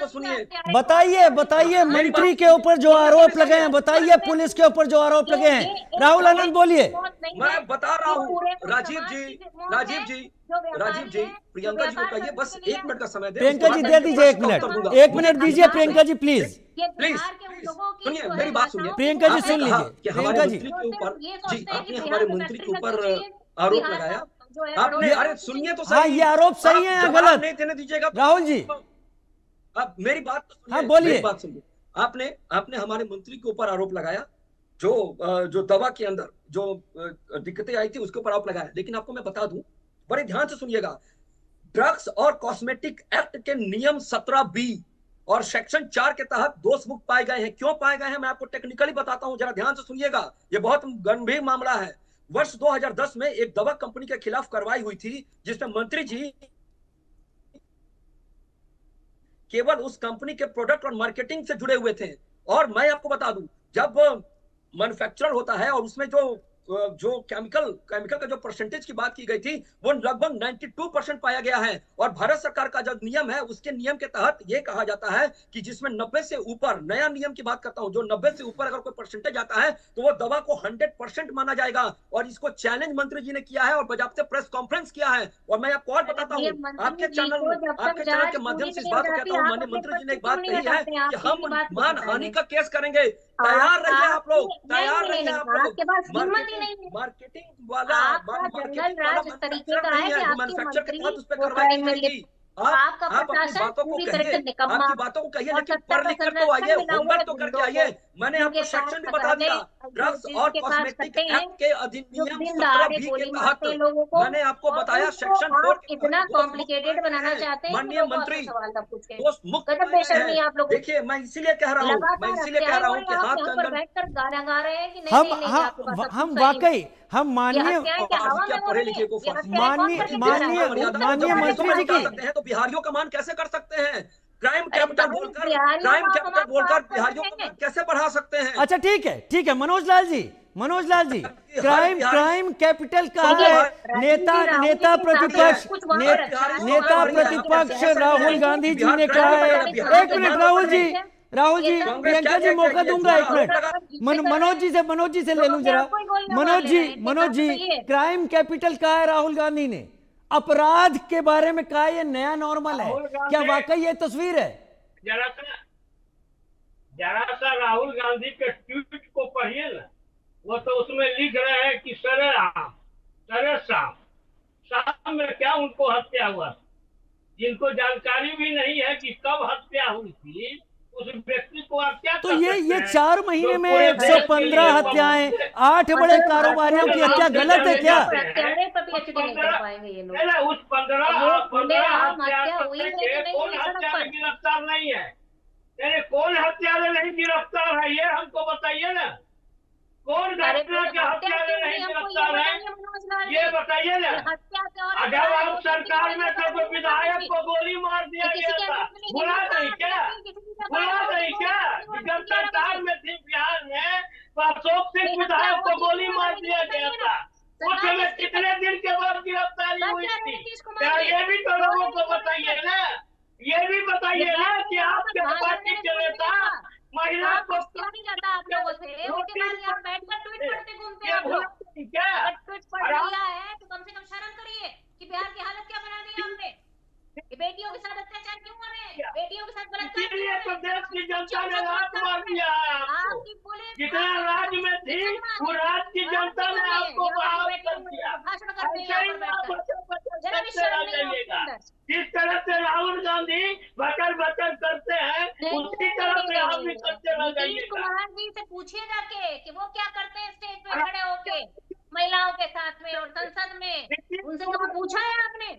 सुनिए। बताइए बताइए, मंत्री के ऊपर जो आरोप लगे हैं बताइए, पुलिस के ऊपर जो आरोप लगे हैं, राहुल आनंद बोलिए। मैं बता रहा हूँ राजीव जी, प्रियंका जी को कहिए बस 1 मिनट का समय दे। प्रियंका जी दे दीजिए 1 मिनट, 1 मिनट दीजिए प्रियंका जी, प्लीज सुनिए मेरी बात सुनिए। प्रियंका जी सुन लीजिए। प्रियंका जी के ऊपर जी, आपने हमारे मंत्री के ऊपर आरोप लगाया, आपने, अरे सुनिए तो सही। हाँ, ये आरोप सही है या गलत नहीं देने दीजिएगा राहुल जी? अब मेरी बात तो सुनिए। हाँ बोलिए। मेरी बात सुनिए। आपने हमारे मंत्री के ऊपर आरोप लगाया, जो दवा के अंदर जो दिक्कतें आई थी उसके ऊपर आरोप लगाया। लेकिन आपको मैं बता दूं, बड़े ध्यान से सुनिएगा, ड्रग्स और कॉस्मेटिक एक्ट के नियम 17B और सेक्शन 4 के तहत दोष मुक्त पाए गए हैं। क्यों पाए गए हैं मैं आपको टेक्निकली बताता हूं, जरा ध्यान से सुनिएगा। ये बहुत गंभीर मामला है। वर्ष 2010 में एक दवा कंपनी के खिलाफ कार्रवाई हुई थी, जिसमें मंत्री जी केवल उस कंपनी के प्रोडक्ट और मार्केटिंग से जुड़े हुए थे। और मैं आपको बता दूं, जब मैन्युफैक्चरर होता है और उसमें जो केमिकल का जो परसेंटेज की बात की गई थी वो लगभग 92% पाया गया है। और भारत सरकार का जो नियम है उसके नियम के तहत ये कहा जाता है कि जिसमें 90 से ऊपर, नया नियम की बात करता हूं, जो 90 से ऊपर अगर कोई परसेंटेज आता है तो वो दवा को 100% माना जाएगा। और इसको चैलेंज मंत्री जी ने किया है और बजाबते प्रेस कॉन्फ्रेंस किया है। और मैं आपको और बताता हूँ, आपके चैनल के माध्यम से इस बात को कहता हूँ, माननीय मंत्री जी ने एक बात कही है कि हम मानहानि का केस करेंगे। तैयार रहिए आप लोग, तैयार रहिए आप लोग। मार्केटिंग वाला जिस तरीके का है कि आपके मंत्री उस पर कार्रवाई की जाएगी। आपका आप अपनी प्रशासन बातों को पूरी कहिए, तरह से निकम्मा आपकी बातों को कहिए, और लेकिन सत्ता पढ़ का लिख कर तो आइए, संरक्षण होमवर्क तो करके आइए। मैंने आपको सेक्शन भी बता दिया, ड्रग्स और कॉस्मेटिक एक्ट के अधिनियम 17B के तहत मैंने आपको बताया सेक्शन 4 इतना कॉम्प्लिकेटेड बनाना चाहते हैं। माननीय मंत्री दोष मुक्त बेशर्मी आप लोग। देखिए, मैं इसीलिए कह रहा हूँ कि हाथ के अंदर बैठकर गाना गा रहे हैं कि नहीं, हम वाकई हम माननीय मंत्री जी की तो बिहारियों का मान कैसे कर सकते हैं? क्राइम कैपिटल बोलकर बिहारियों का मान कैसे बढ़ा सकते हैं? अच्छा ठीक है मनोज लाल जी, क्राइम कैपिटल कहा है। नेता प्रतिपक्ष राहुल गांधी जी ने कहा है। 1 मिनट राहुल जी प्रियंका जी मौका दूंगा 1 मिनट। मनोज जी से ले लूं जरा। मनोज जी क्राइम कैपिटल कहा है राहुल गांधी ने, अपराध के बारे में कहा ये नया नॉर्मल है, क्या वाकई ये तस्वीर है? जरा सा राहुल गांधी के ट्वीट को पढ़िए ना, वो तो उसमें लिख रहे हैं कि शाम में क्या उनको हत्या हुआ, जिनको जानकारी भी नहीं है कि कब हत्या हुई थी, उस व्यक्ति को आप क्या तो ये 4 महीने में 115 हत्याएं, 8 बड़े कारोबारियों की हत्या गलत है क्या? उस 15 गिरफ्तार नहीं है, कौन हत्यारे नहीं गिरफ्तार है, ये हमको बताइए ना। कौन घटना के हत्यारे नहीं गिरफ्तार है, ये बताइए ना। अगर आप सरकार में जब विधायक को गोली मार दिया गया था, भुला नहीं क्या? जब सरकार में थी बिहार में अशोक सिंह विधायक को गोली मार दिया गया था, उस समय कितने दिन के बाद गिरफ्तारी हुई थी? क्या ये भी तो लोगों को बताइए ना, ये भी बताइए ना कि आपके पार्टी के नेता महिला को नहीं जाता आप लोगों से, उसके बाद आप बैठकर ट्वीट पढ़ते घूमते हैं। आप लोग ट्वीट पढ़ लिया है तो कम से कम शर्म करिए। प्रदेश की जनता ने राजकुमार दिया है आपको। जितना राज्य में थी वो राज्य की जनता ने आपको बहाल कर दिया। जिस तरह से राहुल गांधी बकर बकर करते हैं उसी तरह से आप भी करते रह जाइएगा। कुमार जी से पूछिए जाके कि वो क्या करते हैं स्टेज पे खड़े होके महिलाओं के साथ में और संसद में, उनसे कभी पूछा है आपने?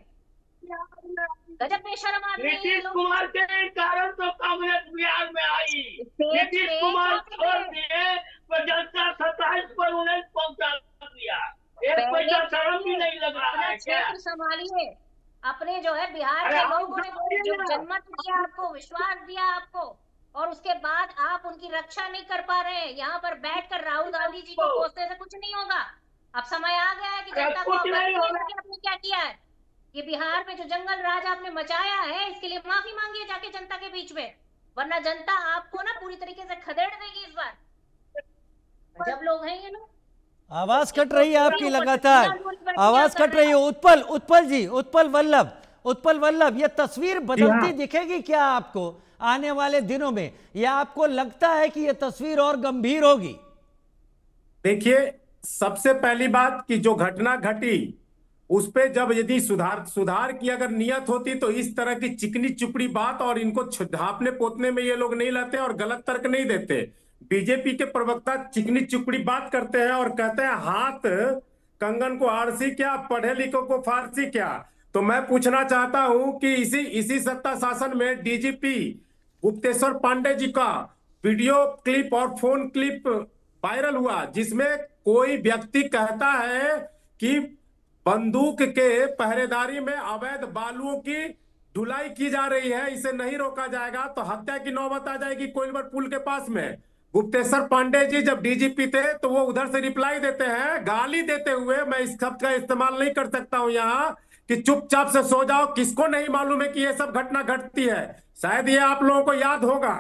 गजब बेशर्म आदमी है। नीतीश कुमार के कारण तो कांग्रेस बिहार में आई। नीतीश कुमार छोड़ दिए तो जनता 27 पर उन्हें पहुंचा दिया। एक पैसा शर्म भी नहीं लग रहा है क्या? संभालिए अपने जो है बिहार के लोगों ने जनमत दिया आपको, विश्वास दिया आपको, और उसके बाद आप उनकी रक्षा नहीं कर पा रहे हैं। यहाँ पर बैठकर राहुल गांधी जी को कोसने से कुछ नहीं होगा। अब समय आ गया है कि जनता को आपने क्या किया है, ये बिहार में जो जंगल राज आपने मचाया है इसके लिए माफी मांगिए जाके जनता के बीच में, वरना जनता आपको ना पूरी तरीके से खदेड़ देगी इस बार। जब लोग हैं ये लोग। आवाज कट रही है आपकी लगातार, आवाज कट रही है। उत्पल वल्लभ, ये तस्वीर बदलती दिखेगी क्या आपको आने वाले दिनों में, या आपको लगता है कि ये तस्वीर और गंभीर होगी? देखिए, सबसे पहली बात कि जो घटना घटी उस पे जब यदि सुधार की अगर नियत होती तो इस तरह की चिकनी चुपड़ी बात और इनको ढांपने पोतने में ये लोग नहीं लाते और गलत तर्क नहीं देते। बीजेपी के प्रवक्ता चिकनी चुपड़ी बात करते हैं और कहते हैं हाथ कंगन को आरसी क्या, पढ़े लिखों को फारसी क्या। तो मैं पूछना चाहता हूं कि इसी सत्ता शासन में डीजीपी गुप्तेश्वर पांडे जी का वीडियो क्लिप और फोन क्लिप वायरल हुआ, जिसमें कोई व्यक्ति कहता है कि बंदूक के पहरेदारी में अवैध बालुओं की ढुलाई की जा रही है, इसे नहीं रोका जाएगा तो हत्या की नौबत आ जाएगी कोइलवर पुल के पास में। गुप्तेश्वर पांडे जी जब डीजीपी थे तो वो उधर से रिप्लाई देते हैं गाली देते हुए, मैं इस शब्द का इस्तेमाल नहीं कर सकता हूं यहाँ, कि चुपचाप से सो जाओ, किसको नहीं मालूम है कि ये सब घटना घटती है। शायद ये आप लोगों को याद होगा।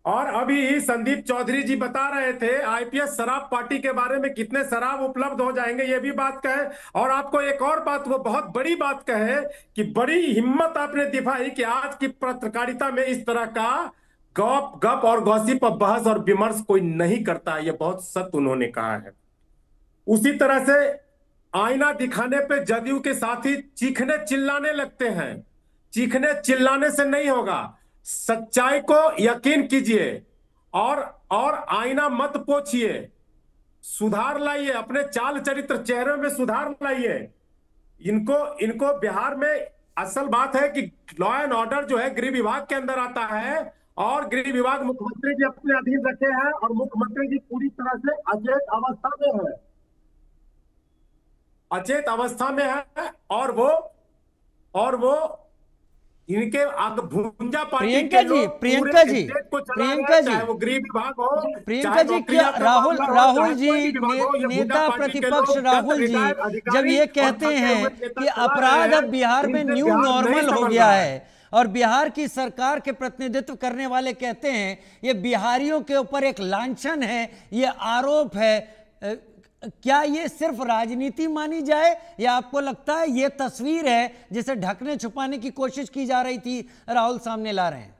और अभी संदीप चौधरी जी बता रहे थे आईपीएस शराब पार्टी के बारे में, कितने शराब उपलब्ध हो जाएंगे ये भी बात कहे। और आपको एक और बात, वो बहुत बड़ी बात कहे कि बड़ी हिम्मत आपने दिखाई कि आज की पत्रकारिता में इस तरह का गप और गॉसिप और बहस और विमर्श कोई नहीं करता, ये बहुत सत्य उन्होंने कहा है। उसी तरह से आईना दिखाने पे जदयू के साथी चीखने चिल्लाने लगते हैं। चीखने चिल्लाने से नहीं होगा, सच्चाई को यकीन कीजिए और आईना मत पोछिए, सुधार लाइए, अपने चाल चरित्र चेहरे में सुधार लाइए। इनको बिहार में असल बात है कि लॉ एंड ऑर्डर जो है गृह विभाग के अंदर आता है और गृह विभाग मुख्यमंत्री जी अपने अधीन रखे हैं और मुख्यमंत्री जी पूरी तरह से अचेत अवस्था में है, अचेत अवस्था में है। और वो इनके भूंजा पार्टी के लोग प्रियंका जी वो गृह विभाग हो, प्रियंका जी, क्या राहुल जी नेता प्रतिपक्ष राहुल जी जब ये कहते हैं कि अपराध अब बिहार में न्यू नॉर्मल हो गया है और बिहार की सरकार के प्रतिनिधित्व करने वाले कहते हैं ये बिहारियों के ऊपर एक लांछन है, ये आरोप है, क्या ये सिर्फ राजनीति मानी जाए या आपको लगता है ये तस्वीर है जिसे ढकने छुपाने की कोशिश की जा रही थी, राहुल सामने ला रहे हैं?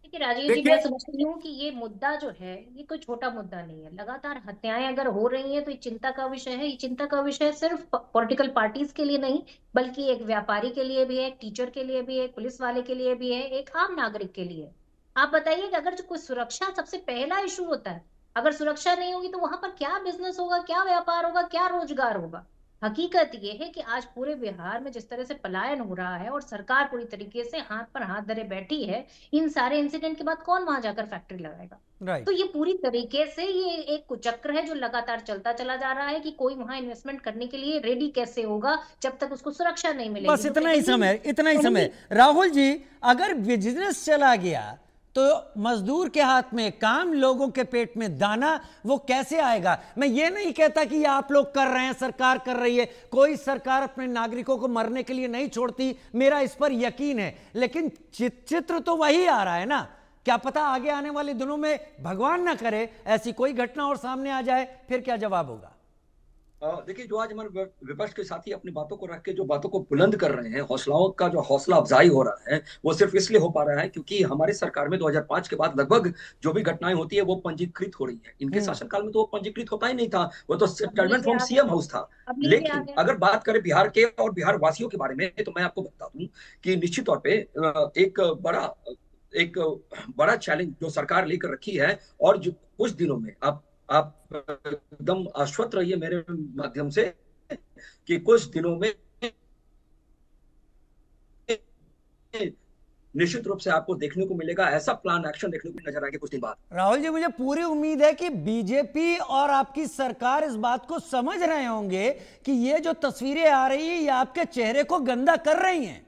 देखिए राजीव जी, मैं समझती हूँ कि ये मुद्दा जो है ये कोई छोटा मुद्दा नहीं है। लगातार हत्याएं अगर हो रही हैं तो ये चिंता का विषय है। ये चिंता का विषय सिर्फ पॉलिटिकल पार्टीज के लिए नहीं बल्कि एक व्यापारी के लिए भी है, एक टीचर के लिए भी है, एक पुलिस वाले के लिए भी है, एक आम नागरिक के लिए। आप बताइए कि अगर जो कोई सुरक्षा सबसे पहला इशू होता है, अगर सुरक्षा नहीं होगी तो वहां पर क्या बिजनेस होगा, क्या व्यापार होगा, क्या रोजगार होगा। हकीकत ये है कि आज पूरे बिहार में जिस तरह से पलायन हो रहा है और सरकार पूरी तरीके से हाथ पर हाथ धरे बैठी है, इन सारे इंसिडेंट के बाद कौन वहां जाकर फैक्ट्री लगाएगा? तो ये पूरी तरीके से ये एक कुचक्र है जो लगातार चलता चला जा रहा है कि कोई वहां इन्वेस्टमेंट करने के लिए रेडी कैसे होगा जब तक उसको सुरक्षा नहीं मिलेगी। बस इतना ही समय। राहुल जी, अगर बिजनेस चला गया तो मजदूर के हाथ में काम, लोगों के पेट में दाना, वो कैसे आएगा? मैं ये नहीं कहता कि ये आप लोग कर रहे हैं, सरकार कर रही है, कोई सरकार अपने नागरिकों को मरने के लिए नहीं छोड़ती, मेरा इस पर यकीन है, लेकिन चित्र तो वही आ रहा है ना। क्या पता आगे आने वाले दिनों में भगवान ना करे ऐसी कोई घटना और सामने आ जाए, फिर क्या जवाब होगा? देखिए, जो आज हमारे विपक्ष के साथी अपनी बातों को रख के जो बातों को बुलंद कर रहे हैं, हौसलाओं का जो हौसला अफजाई हो रहा है, वो सिर्फ इसलिए हो पा रहा है क्योंकि हमारी सरकार में 2005 के बाद लगभग जो भी घटनाएं होती है वो पंजीकृत हो रही है। इनके शासनकाल में तो वो पंजीकृत होता ही नहीं था, वो तो सेटलमेंट फ्रॉम सीएम हाउस था। लेकिन अगर बात करें बिहार के और बिहार वासियों के बारे में, तो मैं आपको बता दूं कि निश्चित तौर पे एक बड़ा चैलेंज जो सरकार लेकर रखी है, और जो कुछ दिनों में आप एकदम आश्वस्त रहिए मेरे माध्यम से कि कुछ दिनों में निश्चित रूप से आपको देखने को मिलेगा, ऐसा प्लान एक्शन देखने को नजर आएगा कुछ दिन बाद। राहुल जी, मुझे पूरी उम्मीद है कि बीजेपी और आपकी सरकार इस बात को समझ रहे होंगे कि ये जो तस्वीरें आ रही है ये आपके चेहरे को गंदा कर रही हैं।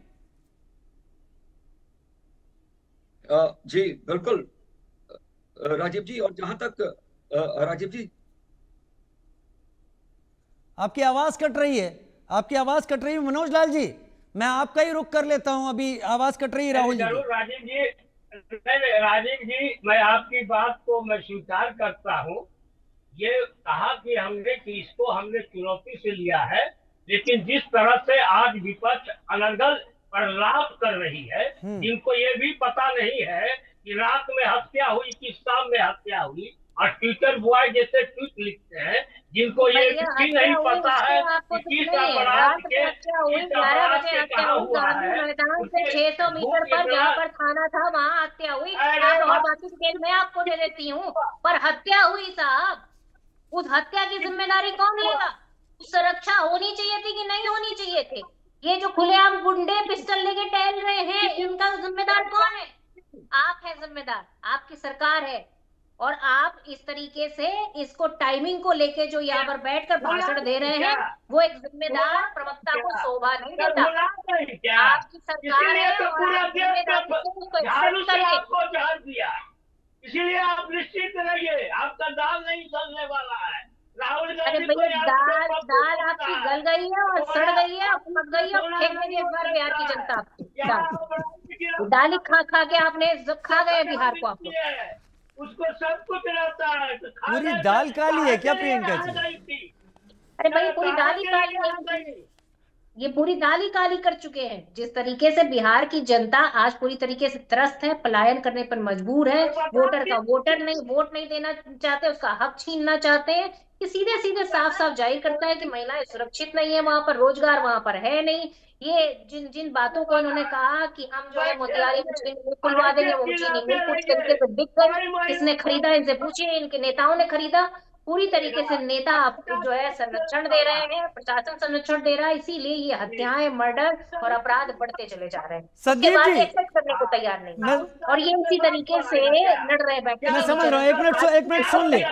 जी बिल्कुल राजीव जी, और जहां तक राजीव जी, आपकी आवाज कट रही है, आपकी आवाज कट रही है मनोज लाल जी, मैं आपका ही रुख कर लेता हूं, अभी आवाज कट रही है राहुल जी। जरूर राजीव जी, मैं आपकी बात को मैं स्वीकार करता हूं। ये कहा कि इसको हमने चुनौती से लिया है, लेकिन जिस तरह से आज विपक्ष अनर्गल प्रलाप कर रही है, जिनको ये भी पता नहीं है कि रात में हत्या हुई कि शाम में हत्या हुई, और ट्विटर बॉय जैसे ट्वीट लिखते हैं, जिनको ये भी नहीं पता है कि किस अपराध के 11 बजे हत्या हुई गांधी मैदान से 600 मीटर पर जहाँ पर थाना था वहाँ हत्या हुई। और बाकी डिटेल मैं आपको दे देती हूँ, पर हत्या हुई साहब, उस हत्या की जिम्मेदारी कौन लेगा? सुरक्षा होनी चाहिए थी कि नहीं होनी चाहिए थी? ये जो खुलेआम गुंडे पिस्टल लेके टहल रहे हैं, इनका जिम्मेदार कौन है? आप है जिम्मेदार, आपकी सरकार है। और आप इस तरीके से इसको टाइमिंग को लेके जो यहाँ पर बैठकर भाषण दे रहे हैं, वो एक जिम्मेदार प्रवक्ता को शोभा नहीं देता। आपकी सरकार है इसीलिए आप निश्चित रहिए, आपका दाल नहीं गलने वाला है। राहुल अरे भैया, दाल आपकी गल गई है और सड़ गई है, पक गई है, फेंक देंगे इस बार बिहार की जनता आपकी दाल ही खा खा के आपने खा गए बिहार को। आपको उसको सब कुछ रहता है, पूरी दाल काली है क्या प्रियंका जी? अरे भाई, पूरी दाल ही काली है, ये पूरी दाल ही काली कर चुके हैं। जिस तरीके से बिहार की जनता आज पूरी तरीके से त्रस्त है, पलायन करने पर मजबूर है, वोट नहीं देना चाहते, उसका हक छीनना चाहते हैं। ये सीधे सीधे साफ साफ जाहिर करता है कि महिलाएं सुरक्षित नहीं है, वहां पर रोजगार वहां पर है नहीं। ये जिन बातों को इन्होंने कहा कि हम जो है मोतिहारी में खुलवा देंगे, वो चीनी मिल कुछ तरीके से बिक गई। किसने खरीदा, इनसे पूछिए, इनके नेताओं ने खरीदा। पूरी तरीके से नेता आपको जो है संरक्षण दे रहे हैं, प्रशासन संरक्षण दे रहा है, इसीलिए ये हत्याएं, मर्डर और अपराध बढ़ते चले जा रहे हैं। उसके बाद एक्सेप्ट करने को तैयार नहीं, और ये इसी तरीके से लड़ रहे बैठे। मैं समझ रहा हूँ, एक मिनट सुन ले,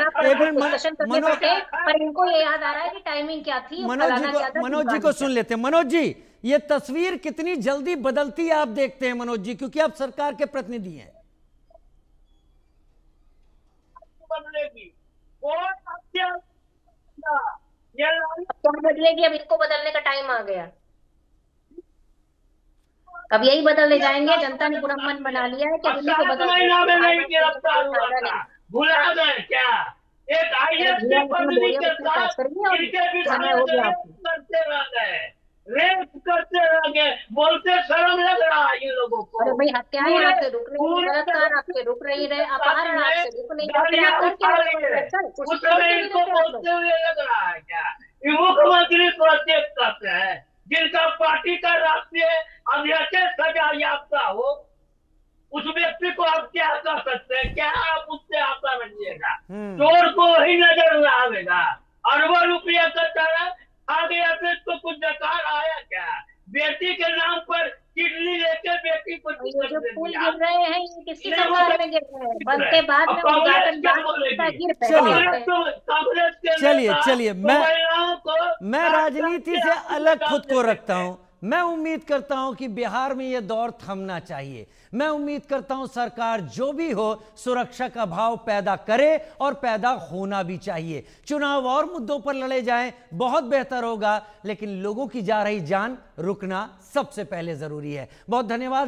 पर इनको ये याद आ रहा है कि टाइमिंग क्या थी। मनोज जी को सुन लेते हैं। मनोज जी, ये तस्वीर कितनी जल्दी बदलती है आप देखते हैं मनोज जी, क्योंकि आप सरकार के प्रतिनिधि हैं? क्या बदलेगी? अब इनको बदलने का टाइम आ गया, अब यही बदलने जाएंगे। जनता ने पूरा मन बना लिया है कि दिल्ली को बदल भुला गए क्या? एक आईएएस के पदवी के साथ करते रह गए, रेप करते रह गए, बोलते शर्म लग रहा है ये लोगों को। अरे भाई, हत्याएं आपसे रुक रही, बलात्कार आपसे रुक नहीं रहे, अपहरण आपसे रुक नहीं रहे, उस समय इनको बोलते हुए लग रहा है क्या? ये मुख्यमंत्री प्रोजेक्ट करते हैं, जिनका पार्टी का राष्ट्रीय अध्यक्ष सजा याफ्ता हो, उस व्यक्ति को आप क्या कर सकते हैं? क्या आप उससे आशा रखिएगा? चोर को ही नजर न आवेगा, अरबों रुपया का तरह आ गया, तो इसको कुछ दरकार आया क्या? बेटी के नाम पर किडनी लेके बेटी को जो फूल गिर रहे हैं, ये किसकी सरकार में गिर रहे हैं? बनते बाद में चलिए मैं राजनीति से अलग खुद को रखता हूं। मैं उम्मीद करता हूं कि बिहार में यह दौर थमना चाहिए। मैं उम्मीद करता हूं सरकार जो भी हो सुरक्षा का भाव पैदा करे, और पैदा होना भी चाहिए। चुनाव और मुद्दों पर लड़े जाएं, बहुत बेहतर होगा, लेकिन लोगों की जा रही जान रुकना सबसे पहले जरूरी है। बहुत धन्यवाद।